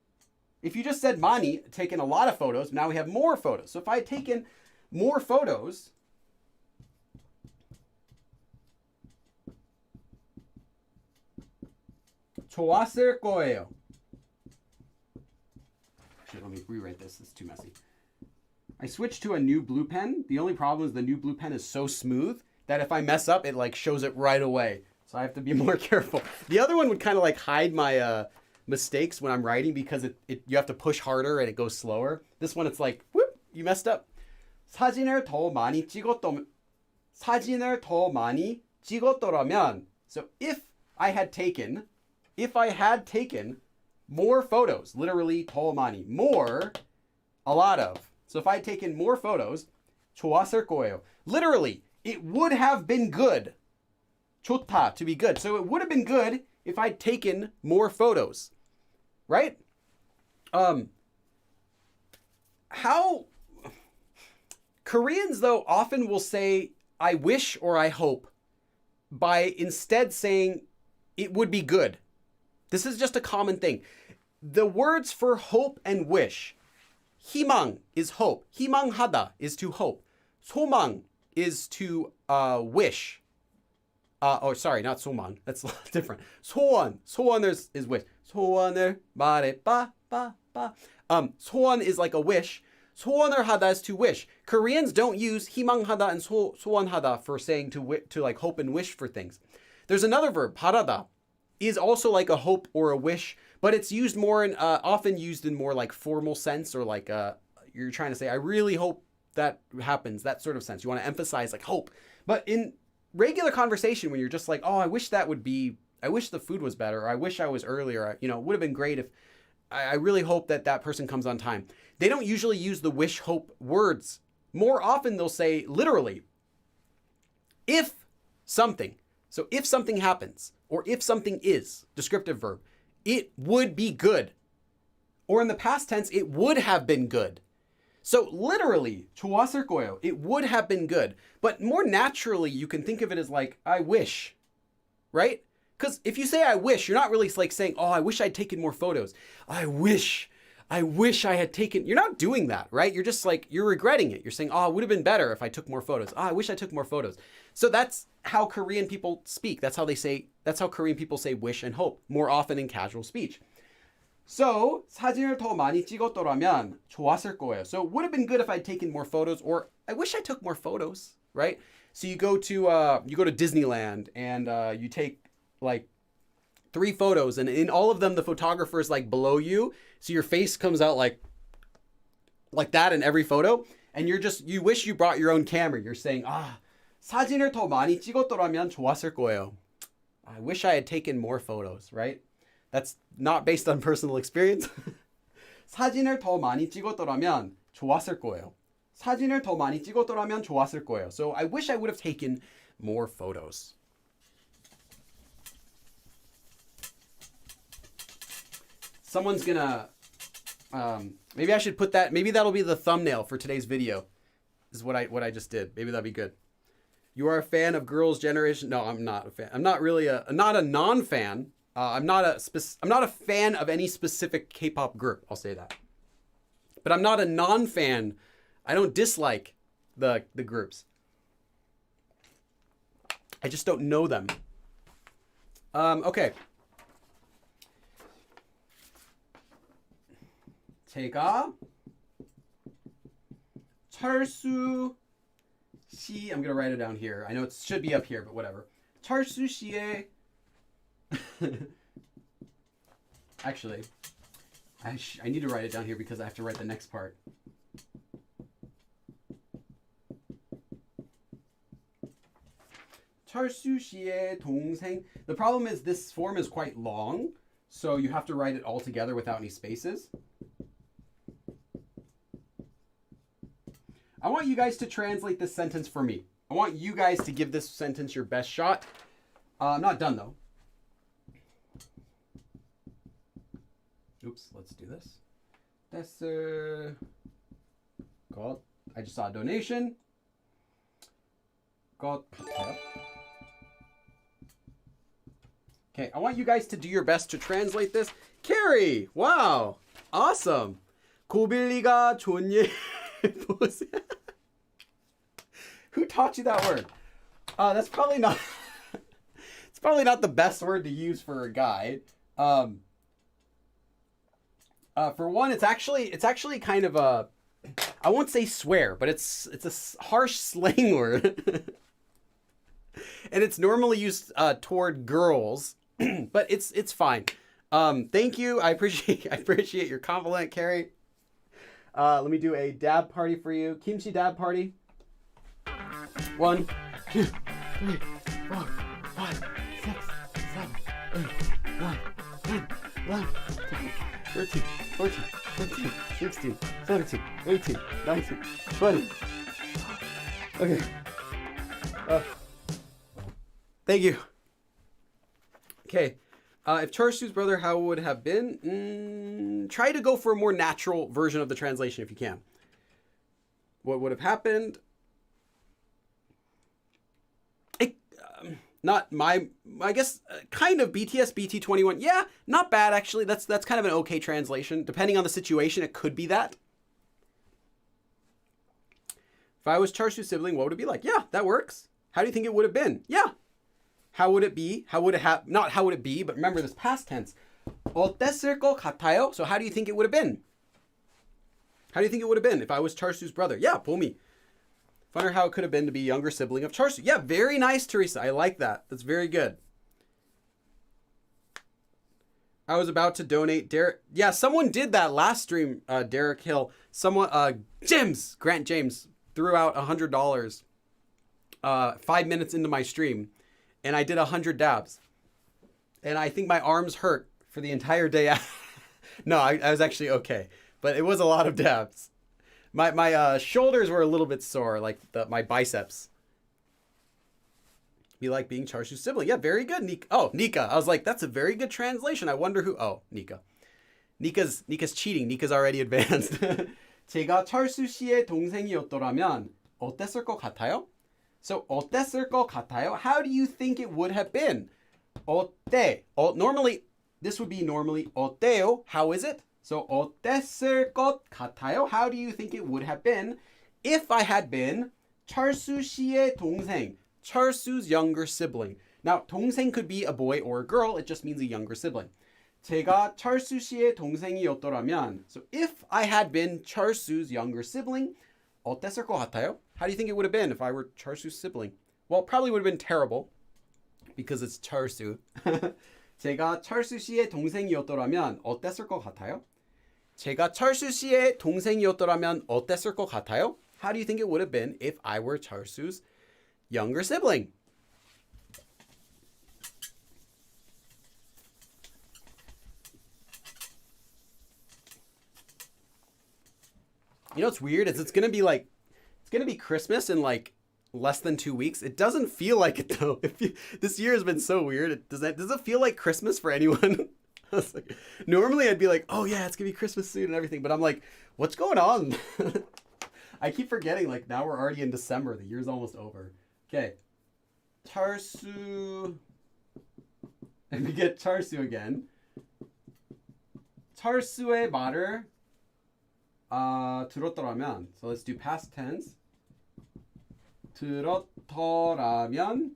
If you just said 많이, taken a lot of photos, now we have more photos. So if I had taken more photos, 좋았을 거예요. Actually, let me rewrite this. It's too messy. I switched to a new blue pen. The only problem is the new blue pen is so smooth that if I mess up, it like shows it right away. So I have to be more careful. The other one would kind of like hide my mistakes when I'm writing because you have to push harder and it goes slower. This one, it's like, whoop, you messed up. 사진을 더 많이 찍었더라면. So if I had taken more photos, literally 더 많이, more, a lot of. So if I had taken more photos, 좋았을 거예요. Literally, it would have been good. 좋다, to be good. So it would have been good if I'd taken more photos, right? How Koreans, though, often will say, I wish or I hope, by instead saying it would be good. This is just a common thing. The words for hope and wish, 희망 is hope. 희망하다 is to hope. 소망 is to wish. Sorry, not 소망. That's a lot different. 소원. 소원 is wish. 소원을 말해봐, 봐. 소원 is like a wish. 소원을 하다 is to wish. Koreans don't use 희망하다 and 소원하다 for saying to like hope and wish for things. There's another verb, 바라다, is also like a hope or a wish, but it's used more in often used in more like formal sense, or like you're trying to say, I really hope that happens, that sort of sense. You want to emphasize like hope. But in regular conversation, when you're just like, oh, I wish the food was better, or I wish I was earlier, it would have been great if I really hope that person comes on time. They don't usually use the wish, hope words. More often they'll say literally, if something. So if something happens, or if something is, descriptive verb, it would be good. Or in the past tense, it would have been good. So literally, 좋았을 거예요, it would have been good. But more naturally, you can think of it as like, I wish, right? Because if you say I wish, you're not really like saying, oh, I wish I'd taken more photos. I wish I had taken, you're not doing that, right? You're just like, you're regretting it. You're saying, oh, it would have been better if I took more photos. Oh, I wish I took more photos. So that's how Korean people speak. That's how Korean people say wish and hope more often in casual speech. So, 사진을 더 많이 찍었더라면 좋았을 거예요. So it would have been good if I'd taken more photos, or I wish I took more photos, right? So you go to Disneyland and you take like 3 photos, and in all of them the photographer is like below you, so your face comes out like that in every photo, and you wish you brought your own camera. You're saying, 사진을 더 많이 찍었더라면 좋았을 거예요. I wish I had taken more photos, right? That's not based on personal experience. 사진을 더 많이 찍었더라면 좋았을 거예요. 사진을 더 많이 찍었더라면 좋았을 거예요. So I wish I would have taken more photos. Someone's gonna, maybe I should put that, maybe that'll be the thumbnail for today's video, is what I just did. Maybe that'd be good. You are a fan of Girls' Generation? No, I'm not a fan. I'm not really not a non-fan. I'm not a fan of any specific K-pop group. I'll say that. But I'm not a non-fan. I don't dislike the groups. I just don't know them. Okay. 제가 철수 씨, I'm going to write it down here. I know it should be up here, but whatever. 철수 씨의 Actually, I need to write it down here because I have to write the next part. 철수 씨의 동생. The problem is this form is quite long, so you have to write it all together without any spaces. I want you guys to translate this sentence for me. I want you guys to give this sentence your best shot. I'm not done though. Oops, let's do this. God, I just saw a donation. God. Okay, I want you guys to do your best to translate this. Carrie, wow, awesome. 고빌리가 좋은 예 보세요. Who taught you that word? That's probably not. It's probably not the best word to use for a guy. For one, it's actually kind of a, I won't say swear, but it's a harsh slang word. And it's normally used toward girls, but it's fine. Thank you. I appreciate your compliment, Carrie. Let me do a dab party for you. Kimchi dab party. 1, 2, 3, 4, 5, 6, 7, 8, 9, 10, 11, 12, 13, 14, 15, 16, 17, 18, 19, 20. Okay. Thank you. Okay. If Charsu's brother, how would it have been? Try to go for a more natural version of the translation if you can. What would have happened? I guess, kind of BTS BT21. Yeah, not bad actually. That's kind of an okay translation. Depending on the situation, it could be that. If I was Charsu's sibling, what would it be like? Yeah, that works. How do you think it would have been? Yeah. How would it be? How would it have? Not how would it be, but remember this past tense. 어땠을 것 같아요? So how do you think it would have been? How do you think it would have been if I was Charsu's brother? Yeah, 보미. Wonder how it could have been to be a younger sibling of Charsu. Yeah, very nice, Teresa. I like that. That's very good. I was about to donate Derek. Yeah, someone did that last stream, Derek Hill. Someone, Grant James threw out $100 5 minutes into my stream. And I did 100 dabs. And I think my arms hurt for the entire day. No, I was actually okay. But it was a lot of dabs. My shoulders were a little bit sore, like my biceps. Be like being Charsu's sibling. Yeah, very good, Nika. Oh, Nika. I was like, that's a very good translation. I wonder who... Oh, Nika. Nika's cheating. Nika's already advanced. 제가 철수 씨의 동생이었더라면 어땠을 것 같아요? So, 어땠을 것 같아요? How do you think it would have been? 어때? Normally, this would be normally 어때요? How is it? So, 어땠을 것 같아요? How do you think it would have been if I had been 철수 씨의 동생, Charsu's younger sibling? Now, 동생 could be a boy or a girl. It just means a younger sibling. 제가 철수 씨의 동생이었더라면. So, if I had been Charsu's younger sibling, 어땠을 것 같아요? How do you think it would have been if I were Charsu's sibling? Well, it probably would have been terrible because it's Charsu. 제가 철수 씨의 동생이었더라면 어땠을 것 같아요? 제가 철수 씨의 동생이었더라면 어땠을 것 같아요? How do you think it would have been if I were Charsu's younger sibling? You know what's weird is it's gonna be Christmas in like less than 2 weeks. It doesn't feel like it though. This year has been so weird. Does it feel like Christmas for anyone? I was like, normally I'd be like, oh yeah, it's gonna be Christmas soon and everything. But I'm like, what's going on? I keep forgetting. Like now we're already in December. The year's almost over. Okay, Charsu. And we get Charsu again. Charsu의 말을 들었더라면. So let's do past tense. 들었더라면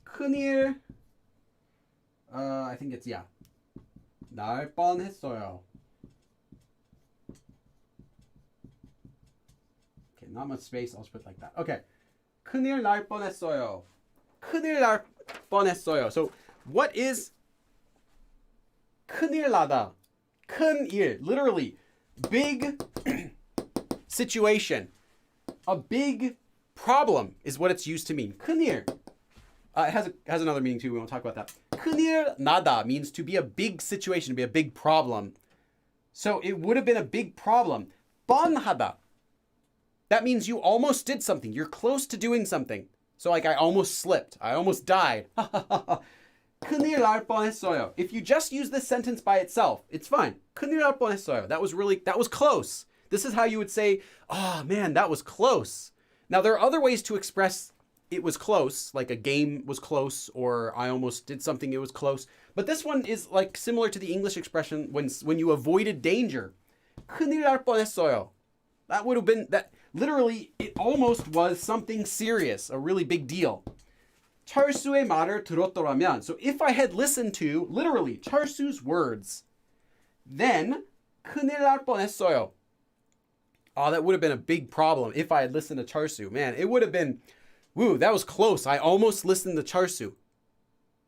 큰일 I think it's 날 뻔했어요. Okay, not much space. I'll just put it like that. Okay. 큰일 날 뻔했어요. 큰일 날 뻔했어요. So what is 큰일 나다? 큰일, literally big situation. A big problem is what it's used to mean. 큰일. It has another meaning too. We won't talk about that. 큰일 나다 means to be a big situation, to be a big problem. So it would have been a big problem. 뻔하다. That means you almost did something. You're close to doing something. So like I almost slipped. I almost died. 큰일 날 뻔했어요. If you just use this sentence by itself, it's fine. 큰일 날 뻔했어요. That was close. This is how you would say, oh man, that was close. Now there are other ways to express it was close, like a game was close, or I almost did something, it was close. But this one is like similar to the English expression when you avoided danger. 큰일 날 뻔했어요. That would have been, that literally, it almost was something serious, a really big deal. 철수의 말을 들었더라면. So if I had listened to, literally, 철수's words, then 큰일 날 뻔했어요. Oh, that would have been a big problem if I had listened to Charsu. Man, it would have been, woo, that was close. I almost listened to Charsu.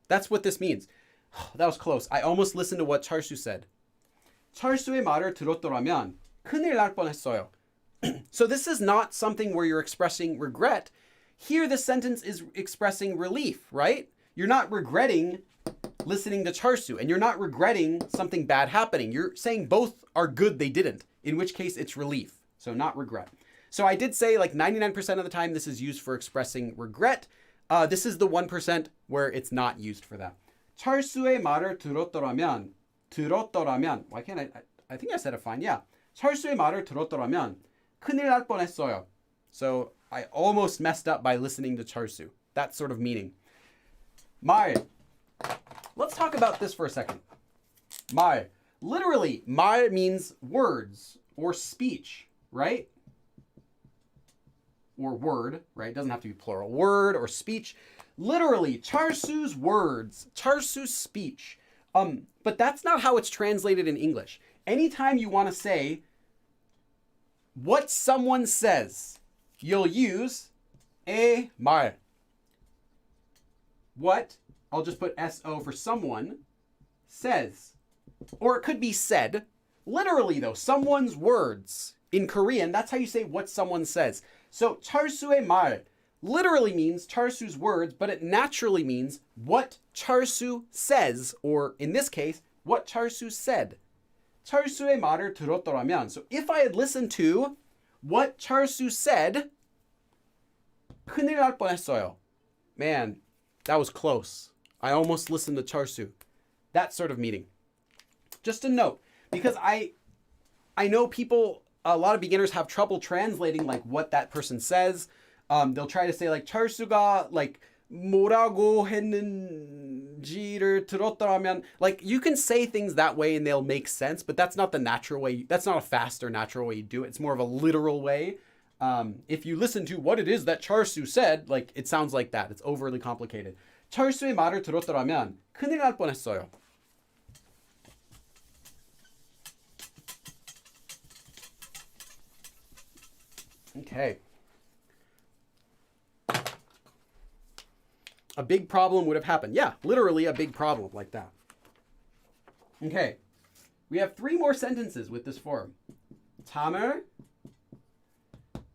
That's what this means. That was close. I almost listened to what Charsu said. 철수의 말을 들었더라면 큰일 날 뻔했어요. So this is not something where you're expressing regret. Here the sentence is expressing relief, right? You're not regretting listening to Charsu, and you're not regretting something bad happening. You're saying both are good they didn't, in which case it's relief. So not regret. So I did say like 99% of the time this is used for expressing regret. This is the 1% where it's not used for that. 철수의 말을 들었더라면, why can't I think I said it fine. Yeah. 철수의 말을 들었더라면 큰일 날 뻔했어요. So I almost messed up by listening to Charsu. That sort of meaning. 말. Let's talk about this for a second. 말. Literally, 말 means words or speech, right? Or word, right? It doesn't have to be plural. Word or speech. Literally, Charsu's words, Charsu's speech. But that's not how it's translated in English. Anytime you want to say what someone says, you'll use a 말. What, I'll just put SO for someone, says. Or it could be said. Literally though, someone's words. In Korean, that's how you say what someone says. So 철수의 말 literally means Charsu's words, but it naturally means what Charsu says, or in this case, what Charsu said. 철수의 말을 들었더라면. So if I had listened to what Charsu said, 큰일 날 뻔했어요. Man, that was close. I almost listened to Charsu. That sort of meaning. Just a note, because I know people, a lot of beginners have trouble translating like what that person says. They'll try to say like 철수가 like 뭐라고 했는지를 들었더라면. Like you can say things that way and they'll make sense, but that's not the natural way. That's not a fast or natural way you do it. It's more of a literal way. If you listen to what it is that Charsu said, like it sounds like that. It's overly complicated. 철수의 말을 들었더라면 큰일 날 뻔했어요. Okay. A big problem would have happened. Yeah, literally a big problem like that. Okay. We have 3 more sentences with this form. 잠을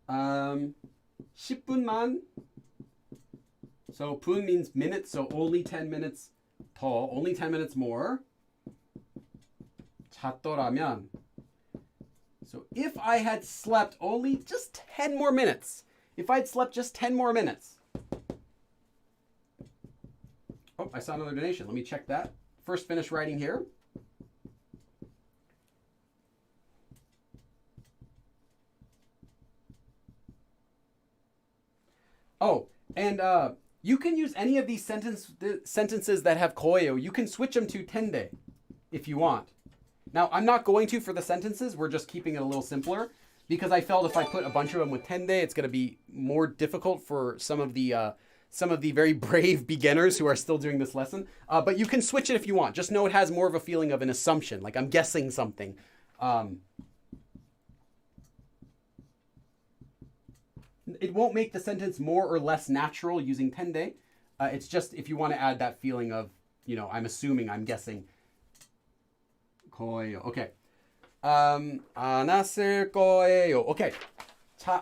10분만. So 분 means minutes, so only 10 minutes 더, only 10 minutes more. 잤더라면. So if I had slept only just 10 more minutes, if I'd slept just 10 more minutes. Oh, I saw another donation. Let me check that. First finish writing here. Oh, and you can use any of these sentences that have koeo. You can switch them to tende if you want. Now, I'm not going to for the sentences. We're just keeping it a little simpler because I felt if I put a bunch of them with tende, it's going to be more difficult for some of the very brave beginners who are still doing this lesson. But you can switch it if you want. Just know it has more of a feeling of an assumption, like I'm guessing something. It won't make the sentence more or less natural using tende. It's just if you want to add that feeling of, I'm assuming, I'm guessing. Okay. 안 왔을 거예요. Okay.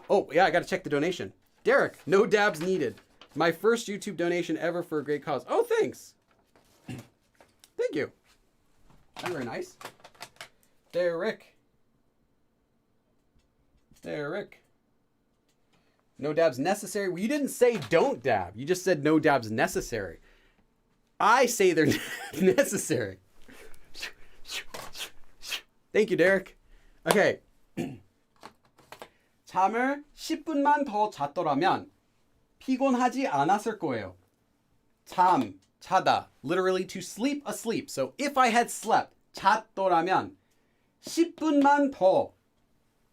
Oh, yeah, I got to check the donation. Derek, no dabs needed. My first YouTube donation ever for a great cause. Oh, thanks. Thank you. That's very nice. Derek. No dabs necessary. Well, you didn't say don't dab. You just said no dabs necessary. I say they're necessary. Thank you, Derek. Okay. 잠을 10분만 더 잤더라면 피곤하지 않았을 거예요. 자다. Literally to sleep, asleep. So if I had slept, 잤더라면 10분만 더.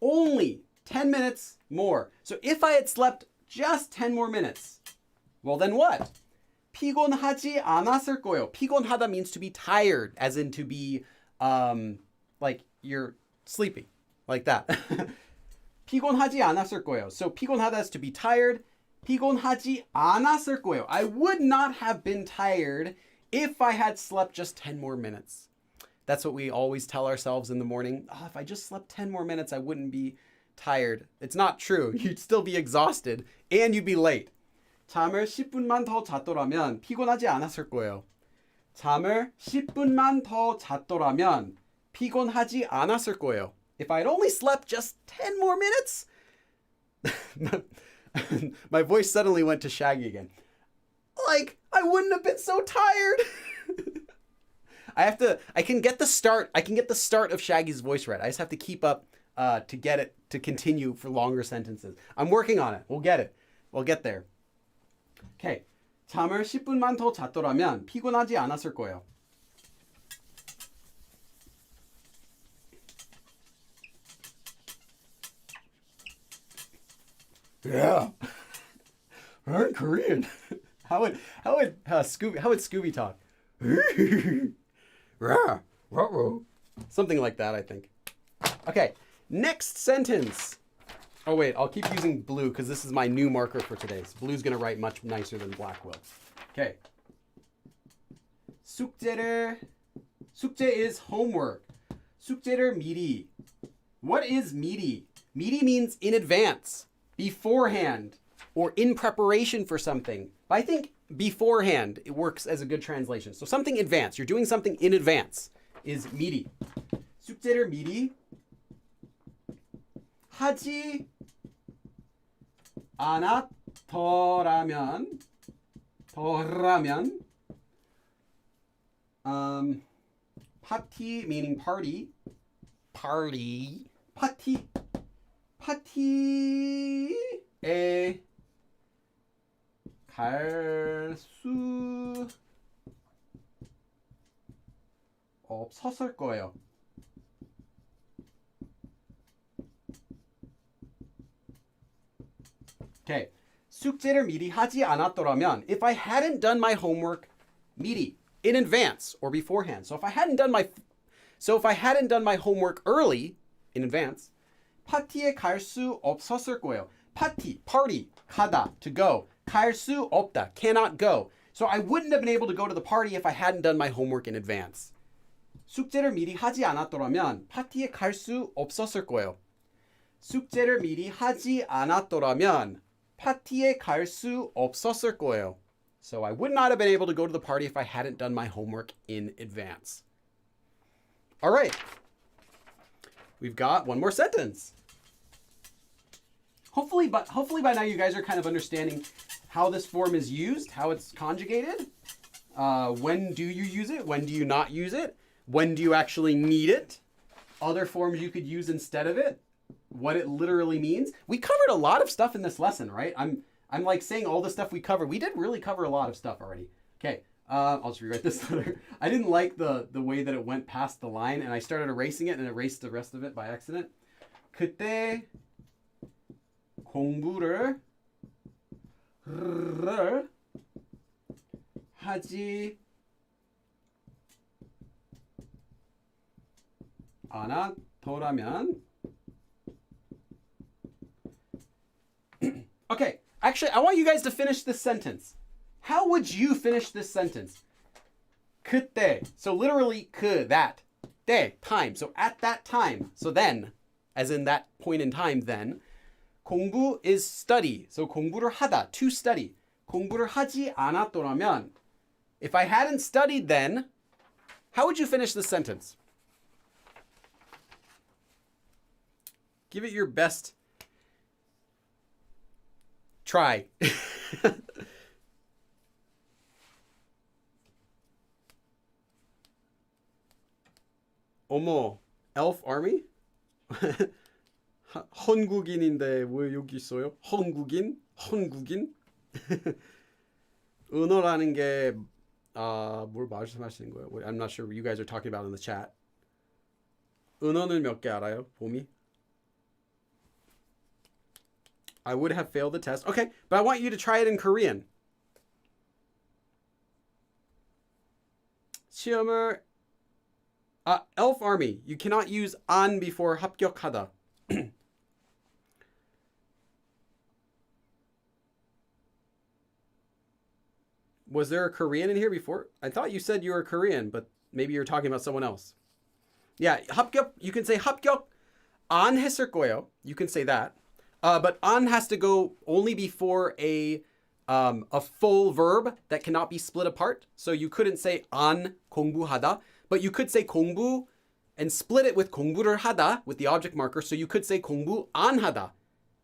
Only 10 minutes more. So if I had slept just 10 more minutes, well then what? 피곤하지 않았을 거예요. 피곤하다 means to be tired, as in to be like you're sleepy, like that. 피곤하지 않았을 거예요. So 피곤하다 is to be tired. 피곤하지 않았을 거예요. I would not have been tired if I had slept just 10 more minutes. That's what we always tell ourselves in the morning. Oh, if I just slept 10 more minutes, I wouldn't be tired. It's not true. You'd still be exhausted and you'd be late. 잠을 10분만 더 잤더라면 피곤하지 않았을 거예요. 잠을 10분만 더 잤더라면 피곤하지 않았을 거예요. If I had only slept just 10 more minutes, my voice suddenly went to Shaggy again. Like, I wouldn't have been so tired. I can get the start of Shaggy's voice right. I just have to keep up to get it to continue for longer sentences. I'm working on it. We'll get it. We'll get there. Okay. 잠을 10분만 더 잤더라면 피곤하지 않았을 거예요. Yeah. Learn Korean. How would Scooby talk? Something like that, I think. Okay, next sentence. Oh wait, I'll keep using blue because this is my new marker for today. So blue's gonna write much nicer than black will. Okay. 숙제 is homework. 숙제를 미리. What is 미리? 미리 means in advance, beforehand, or in preparation for something. But I think beforehand, it works as a good translation. So something advanced. You're doing something in advance is 미리. 숙제를 미리 하지 않았더라면 파티 meaning party 파티에 갈 수 없었을 거예요. Okay. 숙제를 미리 하지 않았더라면, if I hadn't done my homework 미리, in advance or beforehand. So if I hadn't done my homework early, in advance, 파티에 갈 수 없었을 거예요. party, 가다, to go. 갈 수 없다, cannot go. So I wouldn't have been able to go to the party if I hadn't done my homework in advance. 숙제를 미리 하지 않았더라면 파티에 갈 수 없었을 거예요. 숙제를 미리 하지 않았더라면 파티에 갈 수 없었을 거예요. So I would not have been able to go to the party if I hadn't done my homework in advance. All right. We've got one more sentence. Hopefully by now you guys are kind of understanding how this form is used, how it's conjugated. When do you use it? When do you not use it? When do you actually need it? Other forms you could use instead of it. What it literally means. We covered a lot of stuff in this lesson, right? I'm like saying all the stuff we covered. We did really cover a lot of stuff already. Okay, I'll just rewrite this letter. I didn't like the way that it went past the line, and I started erasing it and erased the rest of it by accident. 그때 공부를 하지 않았더라면 Okay, actually, I want you guys to finish this sentence. How would you finish this sentence? 그때. So literally, that. 때, time. So at that time. So then, as in that point in time, then. 공부 is study. So 공부를 하다, to study. 공부를 하지 않았더라면. If I hadn't studied then, how would you finish this sentence? Give it your best try. 어머, elf army? 헌국인인데 왜 여기 있어요? 헌국인? 은어라는 게 뭘 말씀하시는 거예요? I'm not sure what you guys are talking about in the chat. 은어는 몇 개 알아요? 봄이? I would have failed the test. Okay, but I want you to try it in Korean. 시험을 elf army. You cannot use 안 before 합격하다. Was there a Korean in here before? I thought you said you were Korean, but maybe you're talking about someone else. Yeah, 합격, you can say 합격 안 했을 거예요. You can say that. But 안 has to go only before a full verb that cannot be split apart. So you couldn't say 안 공부하다, but you could say 공부 and split it with 공부를 하다 with the object marker. So you could say 공부 안 하다,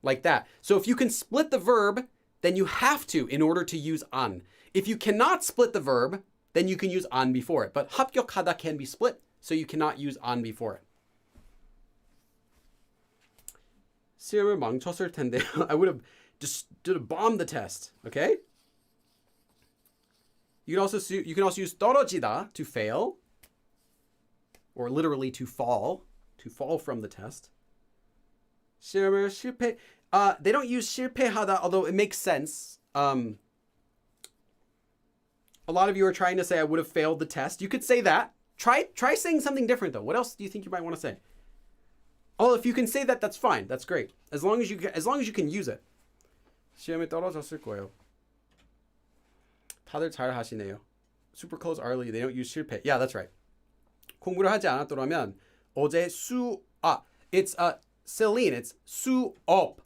like that. So if you can split the verb, then you have to in order to use 안. If you cannot split the verb, then you can use 안 before it. But 합격하다 can be split, so you cannot use 안 before it. 시험을 망쳤을 텐데. I would have just bombed the test. Okay. You can also use 떨어지다 to fail, or literally to fall from the test. 시험을 실패. They don't use 실패하다, although it makes sense. A lot of you are trying to say I would have failed the test. You could say that. Try saying something different though. What else do you think you might want to say? Oh, if you can say that, that's fine. That's great. As long as you can use it. 시험에 떨어졌을 거예요. 다들 잘 하시네요. Super close early. They don't use 실패. Yeah, that's right. 공부를 하지 않았더라면 어제 it's Celine. It's 수업.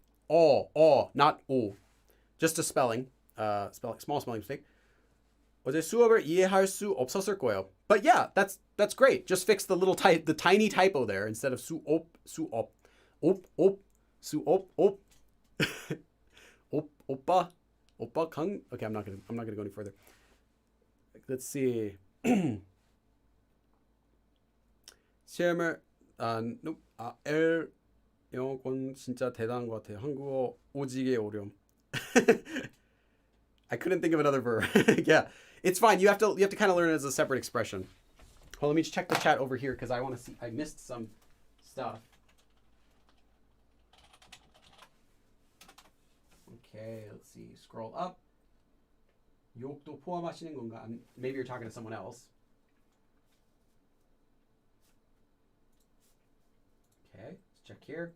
Not 오. Just a spelling. Small spelling mistake. 어제 수업을 이해할 수 없었을 거예요. But yeah, that's great. Just fix the the tiny typo there instead of 수업. 오빠 강. Okay, I'm not gonna go any further. Let's see. 시험을 nope. L 영어권 진짜 대단한 것 같아요. 한국어 오지게 어려움. I couldn't think of another verb. Yeah, it's fine. You have to kind of learn it as a separate expression. Well, let me check the chat over here because I want to see. I missed some stuff. Okay, let's see. Scroll up. 욕도 포함하시는 건가? Maybe you're talking to someone else. Okay, let's check here.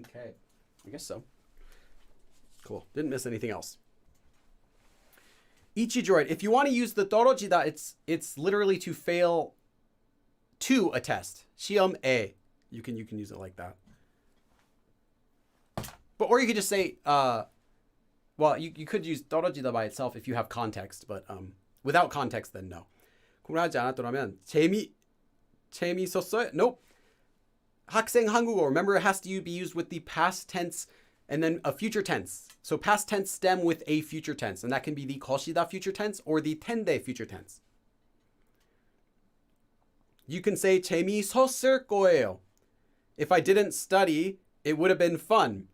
Okay, I guess so. Cool. Didn't miss anything else. 이치조인. If you want to use the 떨어지다, it's literally to fail to a test. 시험에. You can use it like that. Or you could just say, well, you could use 떨어지다 by itself if you have context, but without context, then no. 공부하지 않았더라면 재미있었어요? Nope. 학생 한국어. Remember, it has to be used with the past tense and then a future tense. So past tense stem with a future tense, and that can be the 것이다 future tense or the 텐데 future tense. You can say 재미있었을 거예요. If I didn't study, it would have been fun.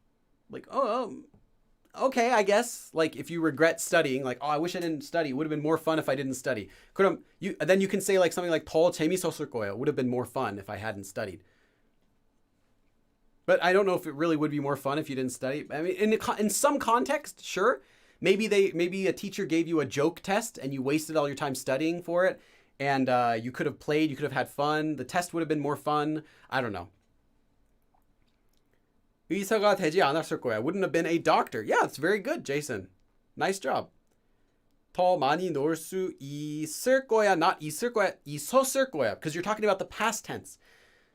Like, okay, I guess. Like, if you regret studying, like, I wish I didn't study. It would have been more fun if I didn't study. Then you can say like something like 더 재미있었을 거예요. It would have been more fun if I hadn't studied. But I don't know if it really would be more fun if you didn't study. I mean, in some context, sure. Maybe a teacher gave you a joke test and you wasted all your time studying for it, and you could have played, you could have had fun. The test would have been more fun. I don't know. 의사가 되지 않았을 거야. Wouldn't have been a doctor. Yeah, it's very good, Jason. Nice job. 더 많이 놀 수 있을 거야, not 있을 거야, 있었을 거야, because you're talking about the past tense.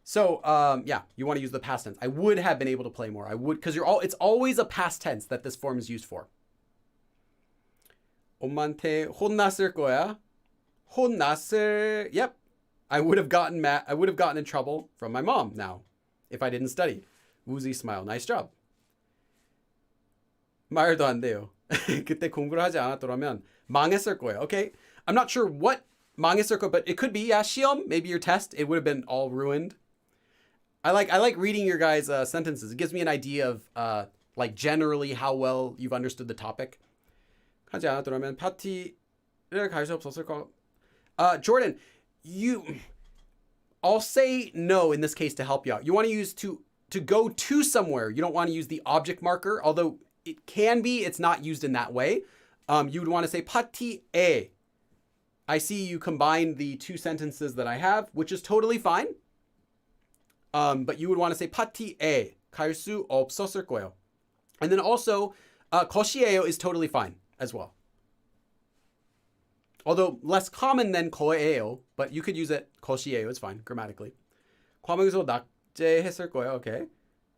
So, yeah, you want to use the past tense. I would have been able to play more. I would, because it's always a past tense that this form is used for. 엄마한테 혼났을 거야. 혼났을. Yep. I would have gotten in trouble from my mom now if I didn't study. Woozy smile. Nice job. 말도 안 돼요. 그때 공부를 하지 않았더라면 망했을 거예요. Okay. I'm not sure what 망했을 거예요, but it could be, yeah, 시험, maybe your test, it would have been all ruined. I like reading your guys' sentences. It gives me an idea of like generally how well you've understood the topic. 하지 않았더라면 파티를 갈 수 없었을 거. Jordan, I'll say no in this case to help you out. You want to use to go to somewhere. You don't want to use the object marker, although it can be. It's not used in that way. You would want to say 파티에. I see you combined the two sentences that I have, which is totally fine. But you would want to say 파티에 갈 수 없었을 거예요. And then also, 거시예요 is totally fine as well. Although less common than 거예요, but you could use it. 거시예요 is fine grammatically. 과목에서 낙제했을 거예요. Okay.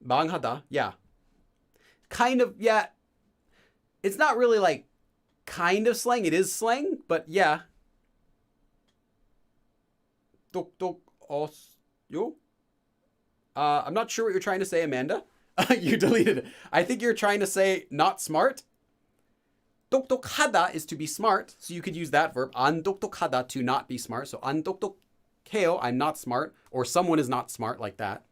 망하다. Yeah. Kind of, yeah. It's not really like kind of slang. It is slang, but yeah. 똑똑었요? I'm not sure what you're trying to say, Amanda. You deleted it. I think you're trying to say not smart. 똑똑하다 is to be smart, so you could use that verb. 안 똑똑하다 to not be smart. So 안 똑똑해요, I'm not smart, or someone is not smart, like that.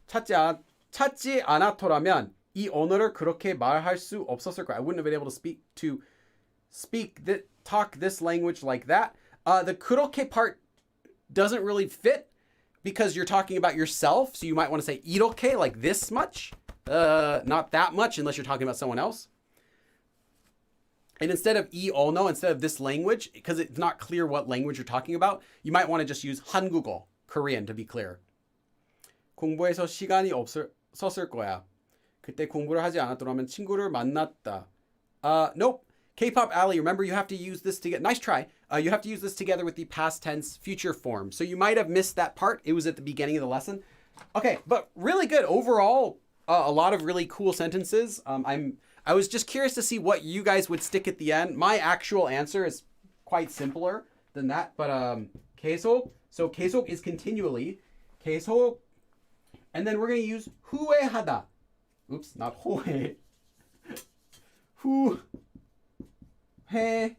찾지 않았더라면 이 언어를 그렇게 말할 수 없었을 거야. I wouldn't have been able to talk this language like that. The 그렇게 part doesn't really fit because you're talking about yourself, so you might want to say 이렇게, like this much. Not that much unless you're talking about someone else. And instead of 이 언어, instead of this language, because it's not clear what language you're talking about, you might want to just use 한국어, Korean, to be clear. 공부해서 시간이 없었을 거야. 그때 공부를 하지 않았더라면 친구를 만났다. Nope. K-pop Alley, remember you have to use this to get, nice try. You have to use this together with the past tense future form. So you might have missed that part. It was at the beginning of the lesson. Okay, but really good. Overall, a lot of really cool sentences. I was just curious to see what you guys would stick at the end. My actual answer is quite simpler than that, but 계속. So 계속 is continually. 계속. And then we're going to use 후회하다. Oops, not 호해. 후회.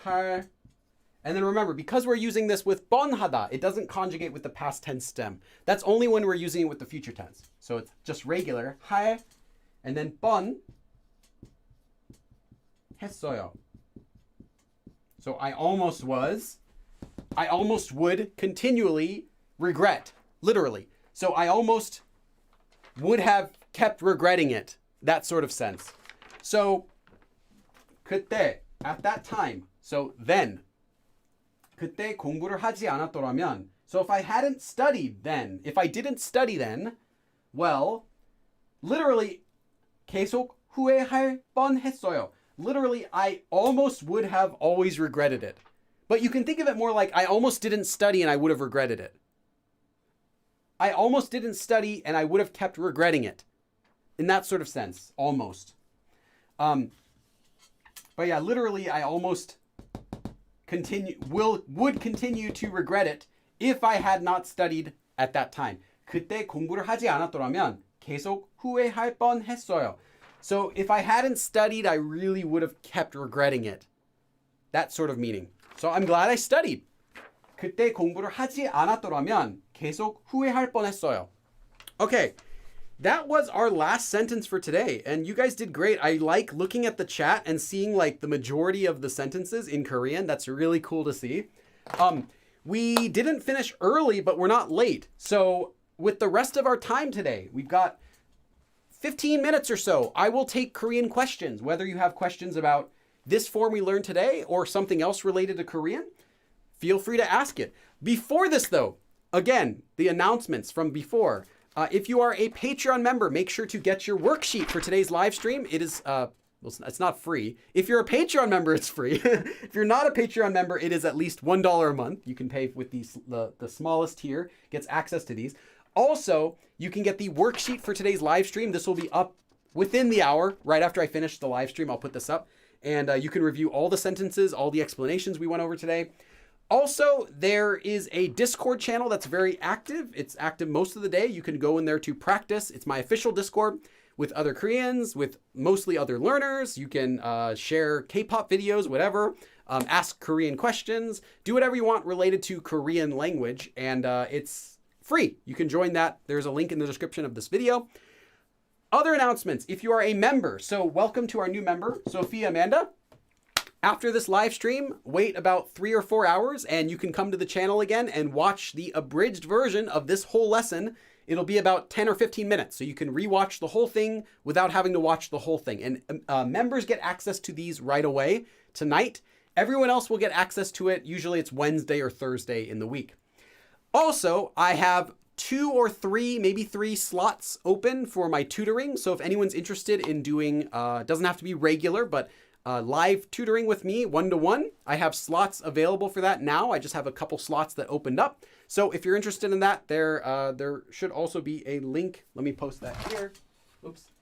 할. And then remember, because we're using this with 뻔하다, it doesn't conjugate with the past tense stem. That's only when we're using it with the future tense. So it's just regular. 할. And then 뻔. 했어요. So I almost would continually regret, literally. So I almost would have kept regretting it, that sort of sense. So 그때, at that time, so then, 그때 공부를 하지 않았더라면, so if I hadn't studied then, if I didn't study then, well, literally, 계속 후회할 뻔했어요. Literally, I almost would have always regretted it. But you can think of it more like I almost didn't study and I would have regretted it. I almost didn't study and I would have kept regretting it. In that sort of sense, almost. But yeah, literally, I almost would continue to regret it if I had not studied at that time. 그때 공부를 하지 않았더라면 계속 후회할 뻔했어요. So if I hadn't studied, I really would have kept regretting it. That sort of meaning. So I'm glad I studied. 그때 공부를 하지 않았더라면 계속 후회할 뻔했어요. Okay, that was our last sentence for today. And you guys did great. I like looking at the chat and seeing like the majority of the sentences in Korean. That's really cool to see. We didn't finish early, but we're not late. So with the rest of our time today, we've got 15 minutes or so. I will take Korean questions, whether you have questions about this form we learned today or something else related to Korean. Feel free to ask it. Before this, though, again, the announcements from before. If you are a Patreon member, make sure to get your worksheet for today's live stream. It is, well, it's not free. If you're a Patreon member, it's free. If you're not a Patreon member, it is at least $1 a month. You can pay with the smallest tier, gets access to these. Also, you can get the worksheet for today's live stream. This will be up within the hour. Right after I finish the live stream, I'll put this up. And you can review all the sentences, all the explanations we went over today. Also, there is a Discord channel that's very active. It's active most of the day. You can go in there to practice. It's my official Discord with other Koreans, with mostly other learners. You can share K-pop videos, whatever. Ask Korean questions. Do whatever you want related to Korean language. And it's free. You can join that. There's a link in the description of this video. Other announcements, if you are a member. So welcome to our new member, Sophia Amanda. After this live stream, wait about 3 or 4 hours and you can come to the channel again and watch the abridged version of this whole lesson. It'll be about 10 or 15 minutes. So you can rewatch the whole thing without having to watch the whole thing. And members get access to these right away tonight. Everyone else will get access to it. Usually it's Wednesday or Thursday in the week. Also, I have 2 or 3, maybe 3 slots open for my tutoring. So if anyone's interested in doing, doesn't have to be regular, but live tutoring with me, 1-to-1, I have slots available for that now. I just have a couple slots that opened up. So if you're interested in that, there should also be a link. Let me post that here. Oops.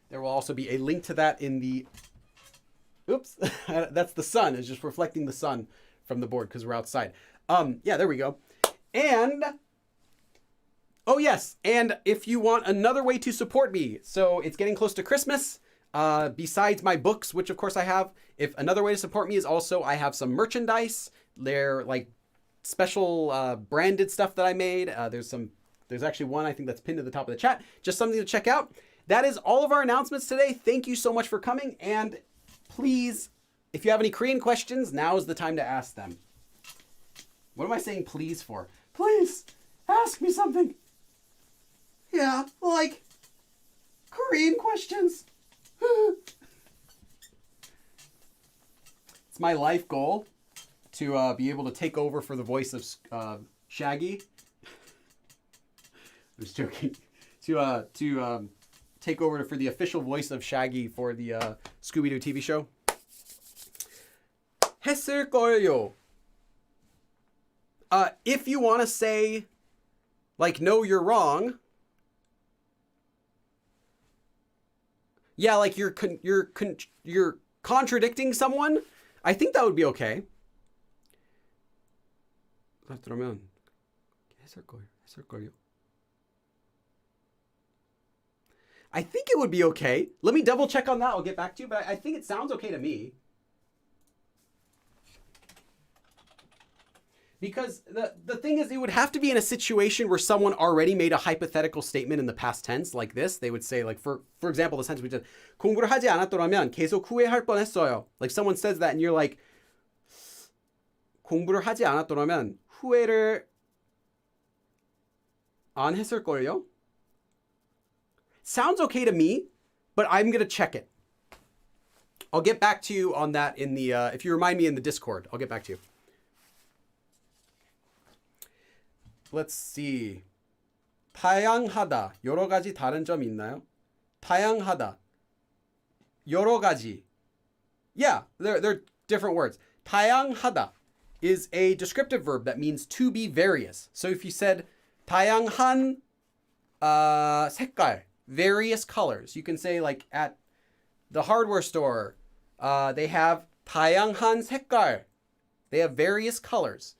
There will also be a link to that in the, oops, that's the sun. It's just reflecting the sun from the board because we're outside. Yeah, there we go. And, oh yes, and if you want another way to support me, so it's getting close to Christmas, besides my books, which of course I have, if another way to support me is also I have some merchandise. They're like special branded stuff that I made. There's actually one I think that's pinned to the top of the chat. Just something to check out. That is all of our announcements today. Thank you so much for coming. And please, if you have any Korean questions, now is the time to ask them. What am I saying please for? Please, ask me something. Yeah, like Korean questions. It's my life goal to be able to take over for the voice of Shaggy. I'm just joking. To take over for the official voice of Shaggy for the Scooby-Doo TV show. 했을 거예요. If you want to say, like, no, you're wrong. Yeah, like you're contradicting someone. I think that would be okay. 그러면 했을 거예요. I think it would be okay. Let me double check on that. I'll get back to you, but I think it sounds okay to me. Because the thing is, it would have to be in a situation where someone already made a hypothetical statement in the past tense like this. They would say, like, for example, the sentence we did, 공부를 하지 않았더라면 계속 후회할 뻔했어요. Like someone says that and you're like, 공부를 하지 않았더라면 후회를 안 했을걸요? Sounds okay to me, but I'm going to check it. I'll get back to you on that in the, if you remind me in the Discord, I'll get back to you. Let's see. 다양하다. 여러 가지 다른 점이 있나요? 다양하다. 여러 가지. Yeah, they're different words. 다양하다 is a descriptive verb that means to be various. So if you said 다양한 색깔, various colors, you can say like at the hardware store, they have 다양한 색깔. They have various colors.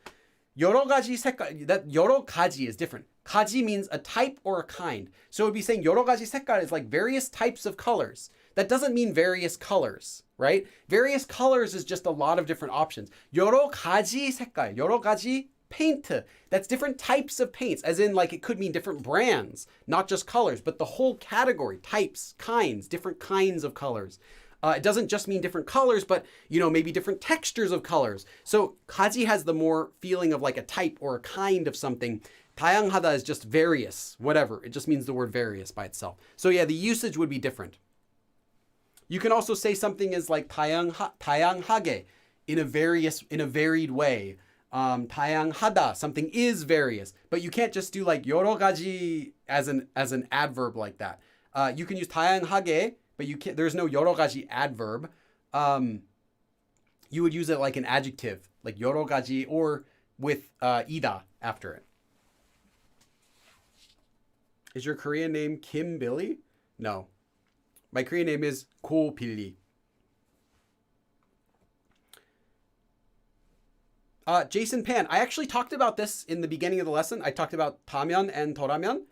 여러 가지 색깔, that 여러 가지 is different. 가지 means a type or a kind. So it would be saying 여러 가지 색깔 is like various types of colors. That doesn't mean various colors, right? Various colors is just a lot of different options. 여러 가지 색깔, 여러 가지 paint. That's different types of paints, as in like it could mean different brands, not just colors, but the whole category, types, kinds, different kinds of colors. It doesn't just mean different colors, but, you know, maybe different textures of colors. So 가지 has the more feeling of like a type or a kind of something. 다양하다 is just various, whatever. It just means the word various by itself. So yeah, the usage would be different. You can also say something is like 다양하게 in a varied way. 다양하다, something is various, but you can't just do like 여러 가지 as an adverb like that. You can use 다양하게, but you can't. There's no 여러 가지 adverb. You would use it like an adjective, like 여러 가지, or with 이다 after it. Is your Korean name Kim Billy? No. My Korean name is Ko Billy. Jason Pan, I actually talked about this in the beginning of the lesson. I talked about Toramyon and Toramyon.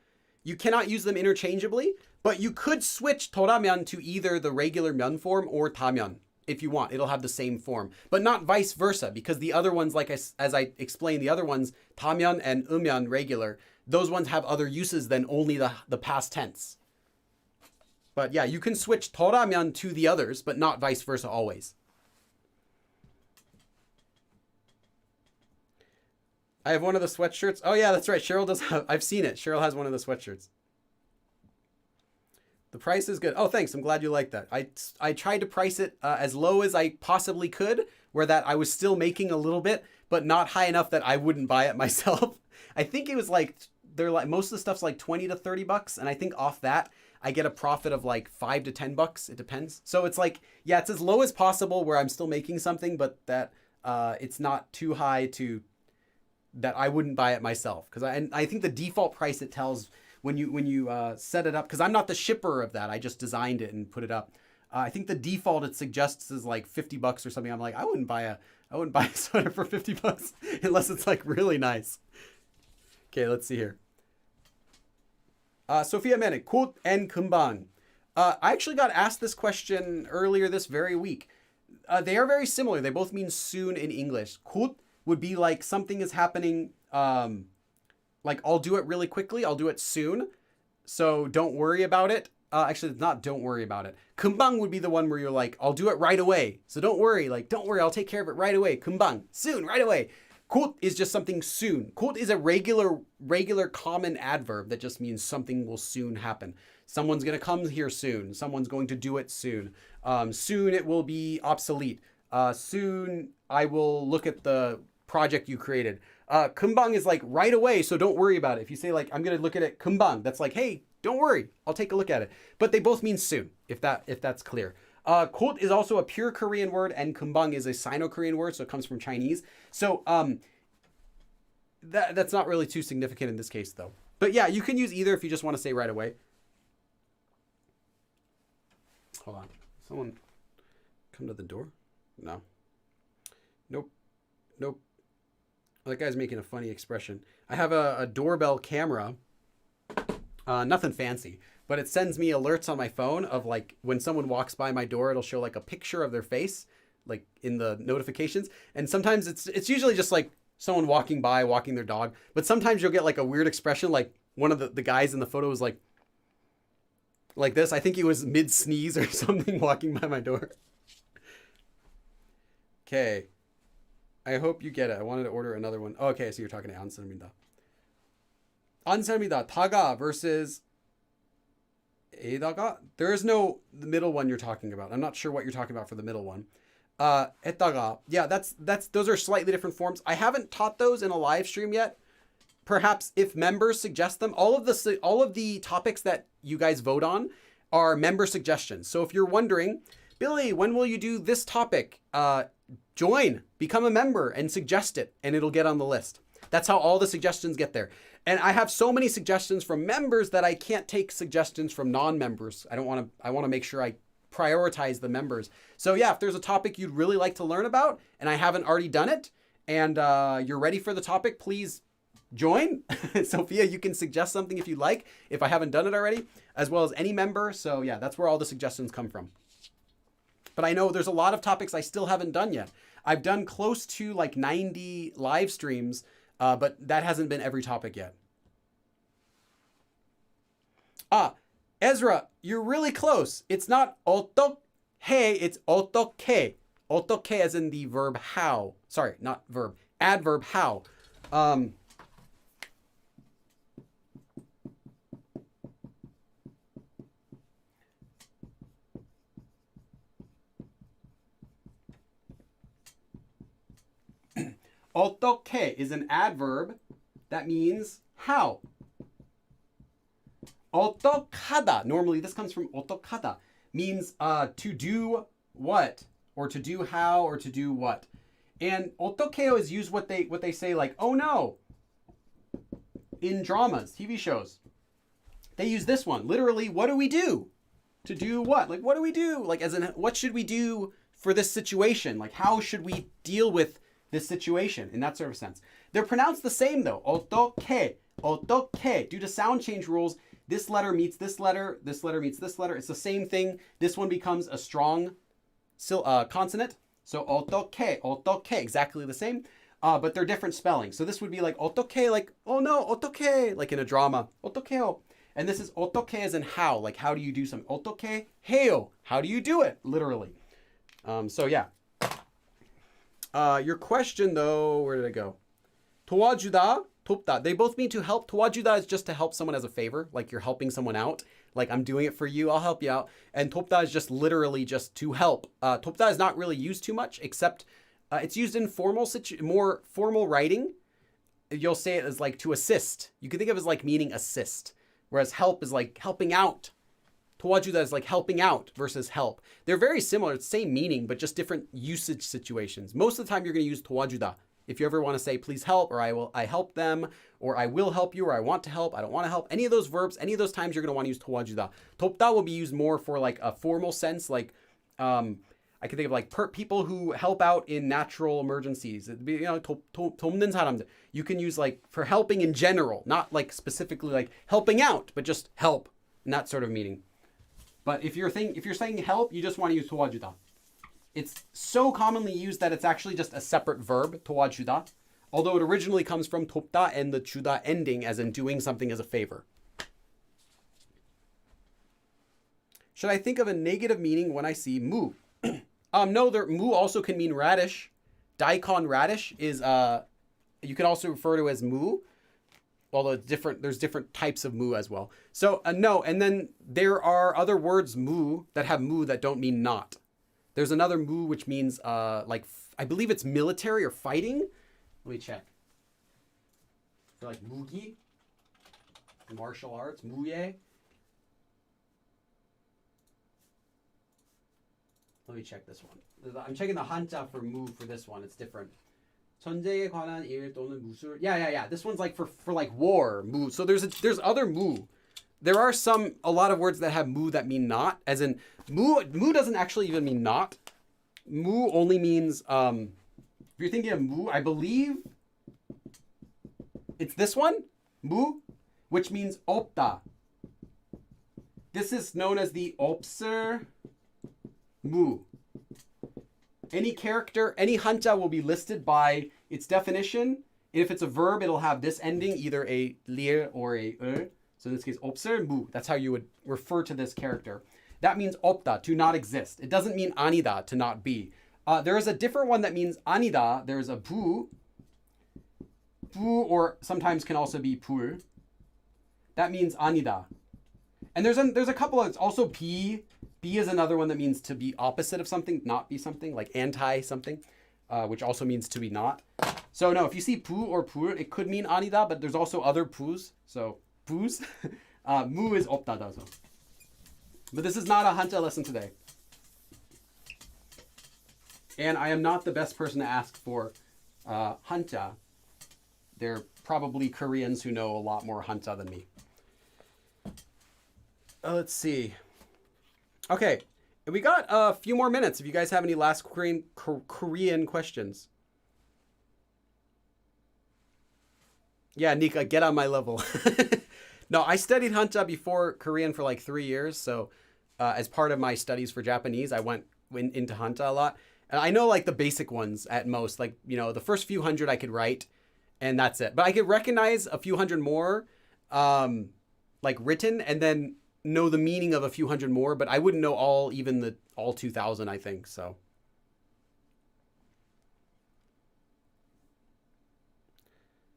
You cannot use them interchangeably, but you could switch Toramyon to either the regular myon form or Tamyon if you want. It'll have the same form, but not vice versa, because the other ones, like as I explained, the other ones, Tamyon and Umyon regular, those ones have other uses than only the past tense. But yeah, you can switch Toramyon to the others, but not vice versa always. I have one of the sweatshirts. Oh yeah, that's right. Cheryl does have, I've seen it. Cheryl has one of the sweatshirts. The price is good. Oh, thanks. I'm glad you like that. I tried to price it as low as I possibly could, where that I was still making a little bit, but not high enough that I wouldn't buy it myself. I think it was like, most of the stuff's like 20 to 30 bucks. And I think off that, I get a profit of like 5 to 10 bucks. It depends. So it's like, yeah, it's as low as possible where I'm still making something, but that it's not too high to that I wouldn't buy it myself. Because I think the default price it tells when you set it up, because I'm not the shipper of that. I just designed it and put it up. I think the default it suggests is like 50 bucks or something. I'm like, I wouldn't buy a sweater for 50 bucks unless it's like really nice. Okay, let's see here. Sophia Manik, 곧 and 금방. I actually got asked this question earlier this very week. They are very similar. They both mean soon in English. 곧 would be like something is happening, like I'll do it really quickly. I'll do it soon. So don't worry about it. Actually, it's not don't worry about it. 금방 would be the one where you're like, I'll do it right away. So don't worry. Like, don't worry. I'll take care of it right away. 금방, soon, right away. 곧 is just something soon. 곧 is a regular common adverb that just means something will soon happen. Someone's going to come here soon. Someone's going to do it soon. Soon it will be obsolete. Soon I will look at the project you created. 금방 is like right away, so don't worry about it. If you say like, I'm going to look at it 금방, that's like, hey, don't worry, I'll take a look at it. But they both mean soon, if that's clear. 곧 is also a pure Korean word, and 금방 is a Sino-Korean word, so it comes from Chinese. So that's not really too significant in this case, though. But yeah, you can use either if you just want to say right away. Hold on. Someone come to the door? No. Nope. That guy's making a funny expression. I have a doorbell camera. Nothing fancy, but it sends me alerts on my phone of like when someone walks by my door, it'll show like a picture of their face, like in the notifications. And sometimes it's usually just like someone walking by, walking their dog. But sometimes you'll get like a weird expression. Like one of the guys in the photo was like this. I think he was mid sneeze or something walking by my door. Okay. I hope you get it. I wanted to order another one. Oh, okay. So you're talking to 안사람이다. 안사람이다. 다가 versus 에다가. There is no the middle one you're talking about. I'm not sure what you're talking about for the middle one. 에다가. Yeah, that's those are slightly different forms. I haven't taught those in a live stream yet. Perhaps if members suggest them, all of the topics that you guys vote on are member suggestions. So if you're wondering, Billy, when will you do this topic? Join, become a member and suggest it, and it'll get on the list. That's how all the suggestions get there. And I have so many suggestions from members that I can't take suggestions from non-members. I want to make sure I prioritize the members. So yeah, if there's a topic you'd really like to learn about and I haven't already done it and you're ready for the topic, please join. Sophia, you can suggest something if you'd like, if I haven't done it already, as well as any member. So yeah, that's where all the suggestions come from. But I know there's a lot of topics I still haven't done yet. I've done close to like 90 live streams, but that hasn't been every topic yet. Ezra, you're really close. It's not 어떻게, it's 어떻게. 어떻게 as in the verb how. Sorry, not verb. Adverb how. 어떻게 is an adverb that means how. 어떡하다, normally this comes from 어떡하다, means to do what, or to do how, or to do what. And 어떡해요 is used what they say like, oh no, in dramas, TV shows. They use this one, literally, what do we do? To do what? Like, what do we do? Like, as in, what should we do for this situation? Like, how should we deal with this situation in that sort of sense? They're pronounced the same though. 어떻게, 어떻게. Due to sound change rules, this letter meets this letter meets this letter. It's the same thing. This one becomes a strong consonant. So 어떻게, 어떻게, exactly the same. But they're different spellings. So this would be like 어떻게, like, oh no, 어떻게, like in a drama. 어떡해요. And this is 어떻게 as in how, like how do you do something? 어떻게 해요. How do you do it? Literally. So yeah. Your question though, where did it go? 도와주다, 돕다. They both mean to help. 도와주다 is just to help someone as a favor, like you're helping someone out. like I'm doing it for you, I'll help you out. And 돕다 is just literally just to help. 돕다 is not really used too much, except it's used in more formal writing. You'll say it as like to assist. You can think of it as like meaning assist, whereas help is like helping out. 도와주다 is like helping out versus help. They're very similar, it's the same meaning, but just different usage situations. Most of the time you're going to use 도와주다. If you ever want to say please help, or I help them, or I will help you, or I want to help, I don't want to help, any of those verbs, any of those times you're going to want to use 도와주다. 돕다 will be used more for like a formal sense, like I can think of like people who help out in natural emergencies. It'd be, 돕는 사람들. You can use like for helping in general, not like specifically like helping out, but just help in that sort of meaning. But if you're saying help, you just want to use 도와주다. It's so commonly used that it's actually just a separate verb, 도와주다, although it originally comes from 돕다 and the 주다 ending as in doing something as a favor. Should I think of a negative meaning when I see 무? No, 무 also can mean radish. Daikon radish is you can also refer to as 무. Although it's different, there's different types of 무 as well. So no, and then there are other words 무 that have 무 that don't mean not. There's another 무 which means like I believe it's military or fighting. Let me check. For like 무기, martial arts, 무예. Let me check this one. I'm checking the 한자 for 무 for this one. It's different. 전쟁에 관한 일 또는 무술. Yeah. This one's like for like war, 무. So there's other 무. There are a lot of words that have 무 that mean not, as in 무 doesn't actually even mean not. 무 only means if you're thinking of 무, I believe it's this one, 무, which means 없다. This is known as the 없을 무. Any character, any 한자 will be listed by its definition. If it's a verb, it'll have this ending, either a lir or a 을. So in this case, 없을 무. That's how you would refer to this character. That means 없다, to not exist. It doesn't mean 아니다, to not be. There is a different one that means 아니다. There's a 부, or sometimes can also be 불. That means 아니다. And there's a couple of, it's also 비. Be is another one that means to be opposite of something, not be something, like anti something, which also means to be not. So no, if you see 부 or 불, it could mean 아니다, but there's also other 부s. So 부s, 무 is 없다. But this is not a 한자 lesson today. And I am not the best person to ask for 한자. They're probably Koreans who know a lot more 한자 than me. Let's see. Okay, we got a few more minutes. If you guys have any last Korean questions. Yeah, Nika, get on my level. No, I studied Hanja before Korean for like 3 years. So as part of my studies for Japanese, I went into Hanja a lot. And I know like the basic ones at most. Like, the first few hundred I could write and that's it. But I could recognize a few hundred more like written and then know the meaning of a few hundred more, but I wouldn't know all 2,000, I think. So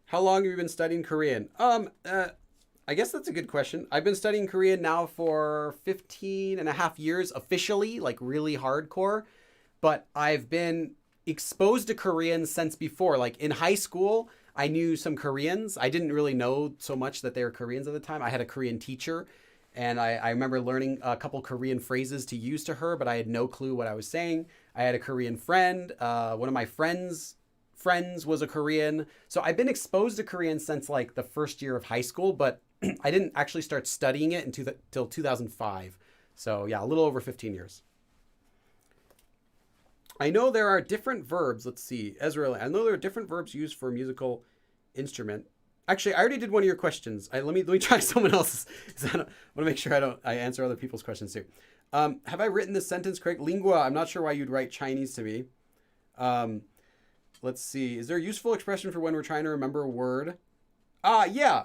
how long have you been studying Korean? I guess that's a good question. I've been studying Korean now for 15 and a half years officially, like really hardcore, but I've been exposed to Korean since before. Like in high school, I knew some Koreans. I didn't really know so much that they were Koreans at the time. I had a Korean teacher. And I remember learning a couple Korean phrases to use to her, but I had no clue what I was saying. I had a Korean friend. One of my friends was a Korean. So I've been exposed to Korean since like the first year of high school, but I didn't actually start studying it until 2005. So yeah, a little over 15 years. I know there are different verbs. Let's see, Ezra. I know there are different verbs used for a musical instrument. Actually, I already did one of your questions. Let me try someone else's. I want to make sure I answer other people's questions too. Have I written this sentence correct? Lingua, I'm not sure why you'd write Chinese to me. Let's see. Is there a useful expression for when we're trying to remember a word? Yeah.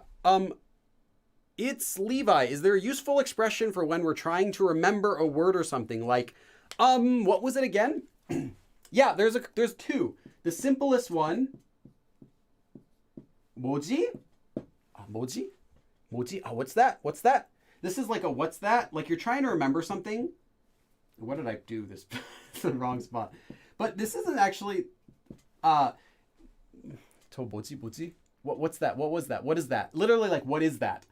It's Levi. Is there a useful expression for when we're trying to remember a word or something? Like, what was it again? Yeah, there's two. The simplest one. 뭐지? 뭐지? What's that? This is like a what's that? Like you're trying to remember something. What did I do? This it's the wrong spot. But this isn't actually 뭐지? What's that? What was that? What is that? Literally like what is that?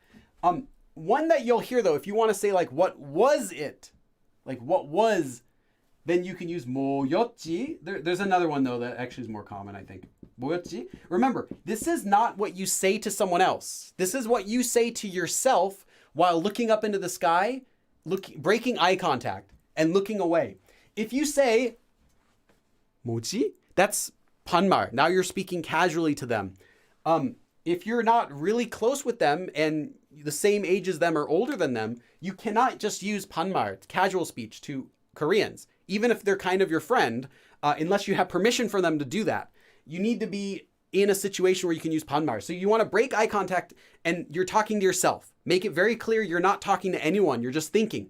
One that you'll hear though, if you want to say like what was it? Like what was, then you can use 뭐였지. There's another one though that actually is more common, I think. 뭐였지? Remember, this is not what you say to someone else. This is what you say to yourself while looking up into the sky, breaking eye contact and looking away. If you say 뭐지? That's 반말. Now you're speaking casually to them. If you're not really close with them and the same age as them or older than them, you cannot just use 반말, casual speech, to Koreans, even if they're kind of your friend, unless you have permission for them to do that. You need to be in a situation where you can use 반말. So you want to break eye contact and you're talking to yourself. Make it very clear you're not talking to anyone, you're just thinking.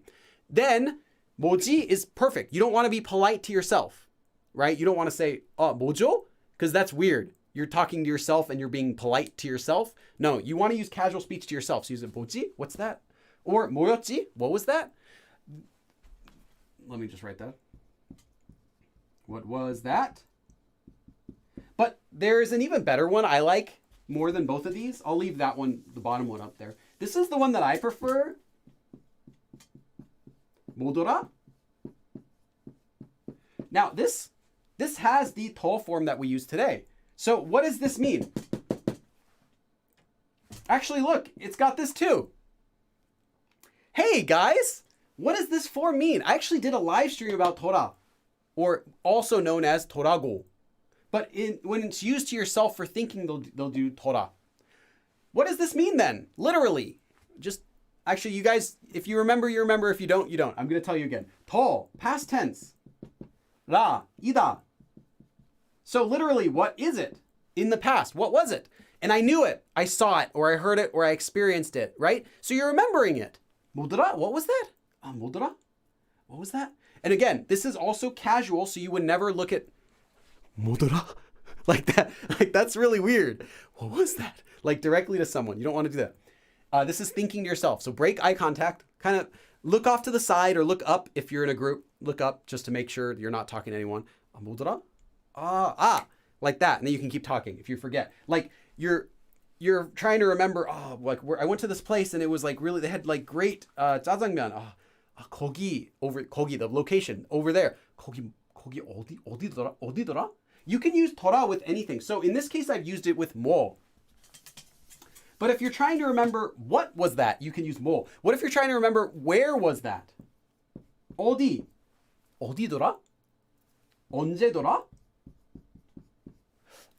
Then 뭐지 is perfect. You don't want to be polite to yourself, right? You don't want to say 뭐죠? Because that's weird. You're talking to yourself and you're being polite to yourself. No, you want to use casual speech to yourself. So use it, 뭐지? What's that? Or 뭐였지? What was that? Let me just write that. What was that? But there's an even better one I like more than both of these. I'll leave that one, the bottom one up there. This is the one that I prefer. 뭐더라? Now this has the 더 form that we use today. So what does this mean? Actually, look, it's got this too. Hey guys, what does this form mean? I actually did a live stream about Tora, or also known as Torago. But when it's used to yourself for thinking, they'll do Tora. What does this mean then? Literally, just actually, you guys, if you remember, you remember. If you don't, you don't. I'm going to tell you again. 더, past tense. 라, 이다. So literally, what is it in the past? What was it? And I knew it. I saw it, or I heard it, or I experienced it, right? So you're remembering it. 뭐더라? What was that? 뭐더라? What was that? And again, this is also casual, so you would never look at 뭐더라? Like that. Like that's really weird. What was that? Like directly to someone. You don't want to do that. This is thinking to yourself. So break eye contact. Kind of look off to the side or look up if you're in a group. Look up just to make sure you're not talking to anyone. 뭐더라? Like that. And then you can keep talking if you forget. Like you're trying to remember, like I went to this place and it was like really, they had like great 짜장면. 거기, the location over there. 거기 어디더라? You can use 더라 with anything. So in this case, I've used it with 뭐. But if you're trying to remember what was that, you can use 뭐. What if you're trying to remember where was that? 어디더라? 언제더라?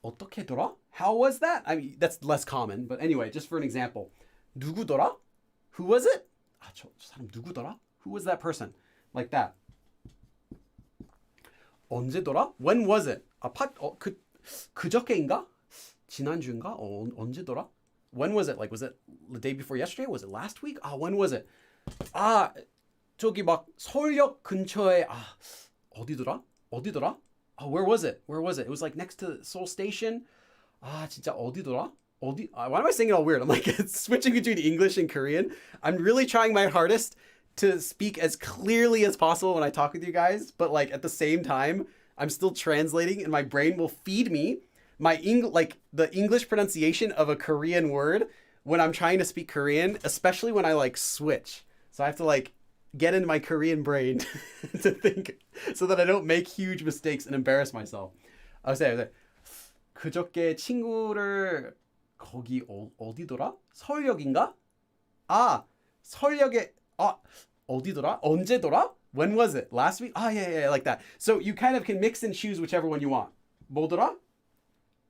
어떻게더라? How was that? I mean, that's less common, but anyway, just for an example. 누구더라? Who was it? 저 사람 누구더라? Who was that person? Like that. 언제더라? When was it? 그저께인가? 지난주인가? 언제더라? When was it? Like, was it the day before yesterday? Was it last week? When was it? 저기 막 서울역 근처에 어디더라? Where was it? It was like next to Seoul Station. 진짜 어디더라? Why am I saying it all weird? I'm like it's switching between English and Korean. I'm really trying my hardest to speak as clearly as possible when I talk with you guys, but like at the same time, I'm still translating and my brain will feed me the English pronunciation of a Korean word when I'm trying to speak Korean, especially when I like switch. So I have to like get into my Korean brain to think so that I don't make huge mistakes and embarrass myself. I was saying, 그저께 친구를 거기 어디더라? 서울역인가? 서울역에 어디더라? 언제더라? When was it? Last week? Yeah, like that. So you kind of can mix and choose whichever one you want. 뭐더라?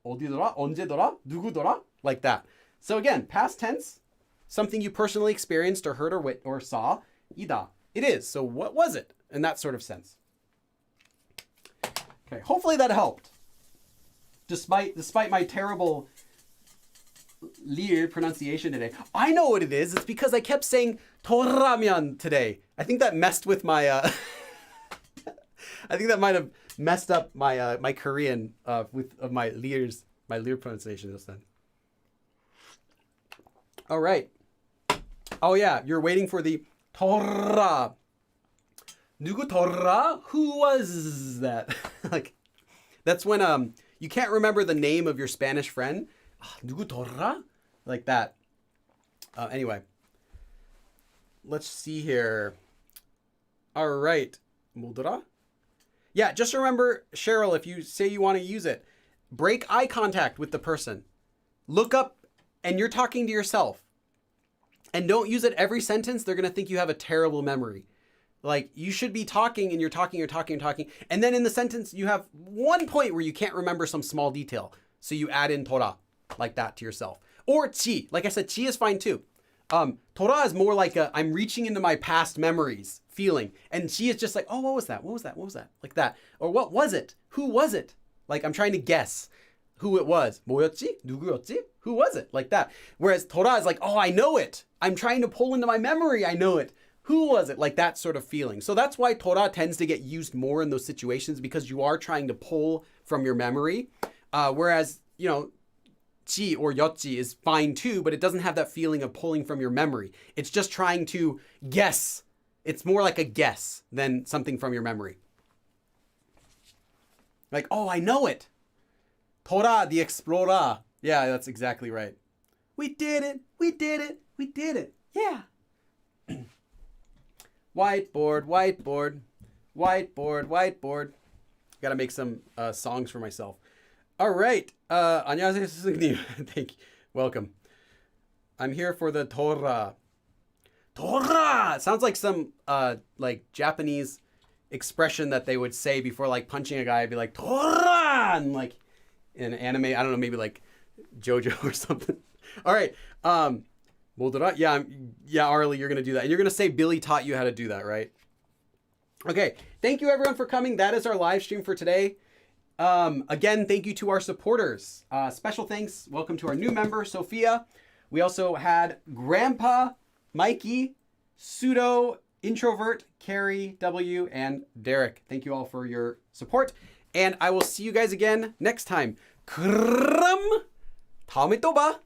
어디더라? 언제더라? 누구더라? Like that. So again, past tense, something you personally experienced or heard or saw. 이다. It is. So what was it? In that sort of sense. Okay, hopefully that helped. Despite my terrible Lear pronunciation today. I know what it is. It's because I kept saying Toramyon today. I think that messed with my I think that might have messed up my my Korean with my Lear pronunciation just then. All right. Oh yeah, you're waiting for the Tora. 누구 Tora? Who was that? Like, that's when you can't remember the name of your Spanish friend. 누구 Tora? Like that. Anyway, let's see here. All right, 뭐더라? Yeah, just remember, Cheryl, if you say you want to use it, break eye contact with the person. Look up, and you're talking to yourself. And don't use it every sentence. They're going to think you have a terrible memory. Like, you should be talking, and you're talking. And then in the sentence, you have one point where you can't remember some small detail. So you add in Tora, like that to yourself. Or chi. Like I said, chi is fine too. Tora is more like I'm reaching into my past memories feeling. And chi is just like, oh, what was that? What was that? What was that? Like that. Or what was it? Who was it? Like, I'm trying to guess who it was. 뭐였지? 누구였지? Who was it? Like that. Whereas Tora is like, oh, I know it. I'm trying to pull into my memory. I know it. Who was it? Like that sort of feeling. So that's why Tora tends to get used more in those situations, because you are trying to pull from your memory. Whereas, chi or yotchi is fine too, but it doesn't have that feeling of pulling from your memory. It's just trying to guess. It's more like a guess than something from your memory. Like, oh, I know it. Tora the Explorer. Yeah, that's exactly right. We did it. We did it. We did it. Yeah. Whiteboard, whiteboard, whiteboard, whiteboard. Got to make some songs for myself. All right. 안녕하세요, 스승님. Thank you. Welcome. I'm here for the Tora. Tora! Sounds like some like Japanese expression that they would say before like punching a guy. It'd be like, Tora! And like in anime, I don't know, maybe like JoJo or something. All right. 뭐더라? Yeah, Arlie, you're going to do that. And you're going to say Billy taught you how to do that, right? Okay. Thank you, everyone, for coming. That is our live stream for today. Again, thank you to our supporters. Special thanks. Welcome to our new member, Sophia. We also had Grandpa, Mikey, Pseudo, Introvert, Carrie, W, and Derek. Thank you all for your support. And I will see you guys again next time. 그럼 다음에 또 봐.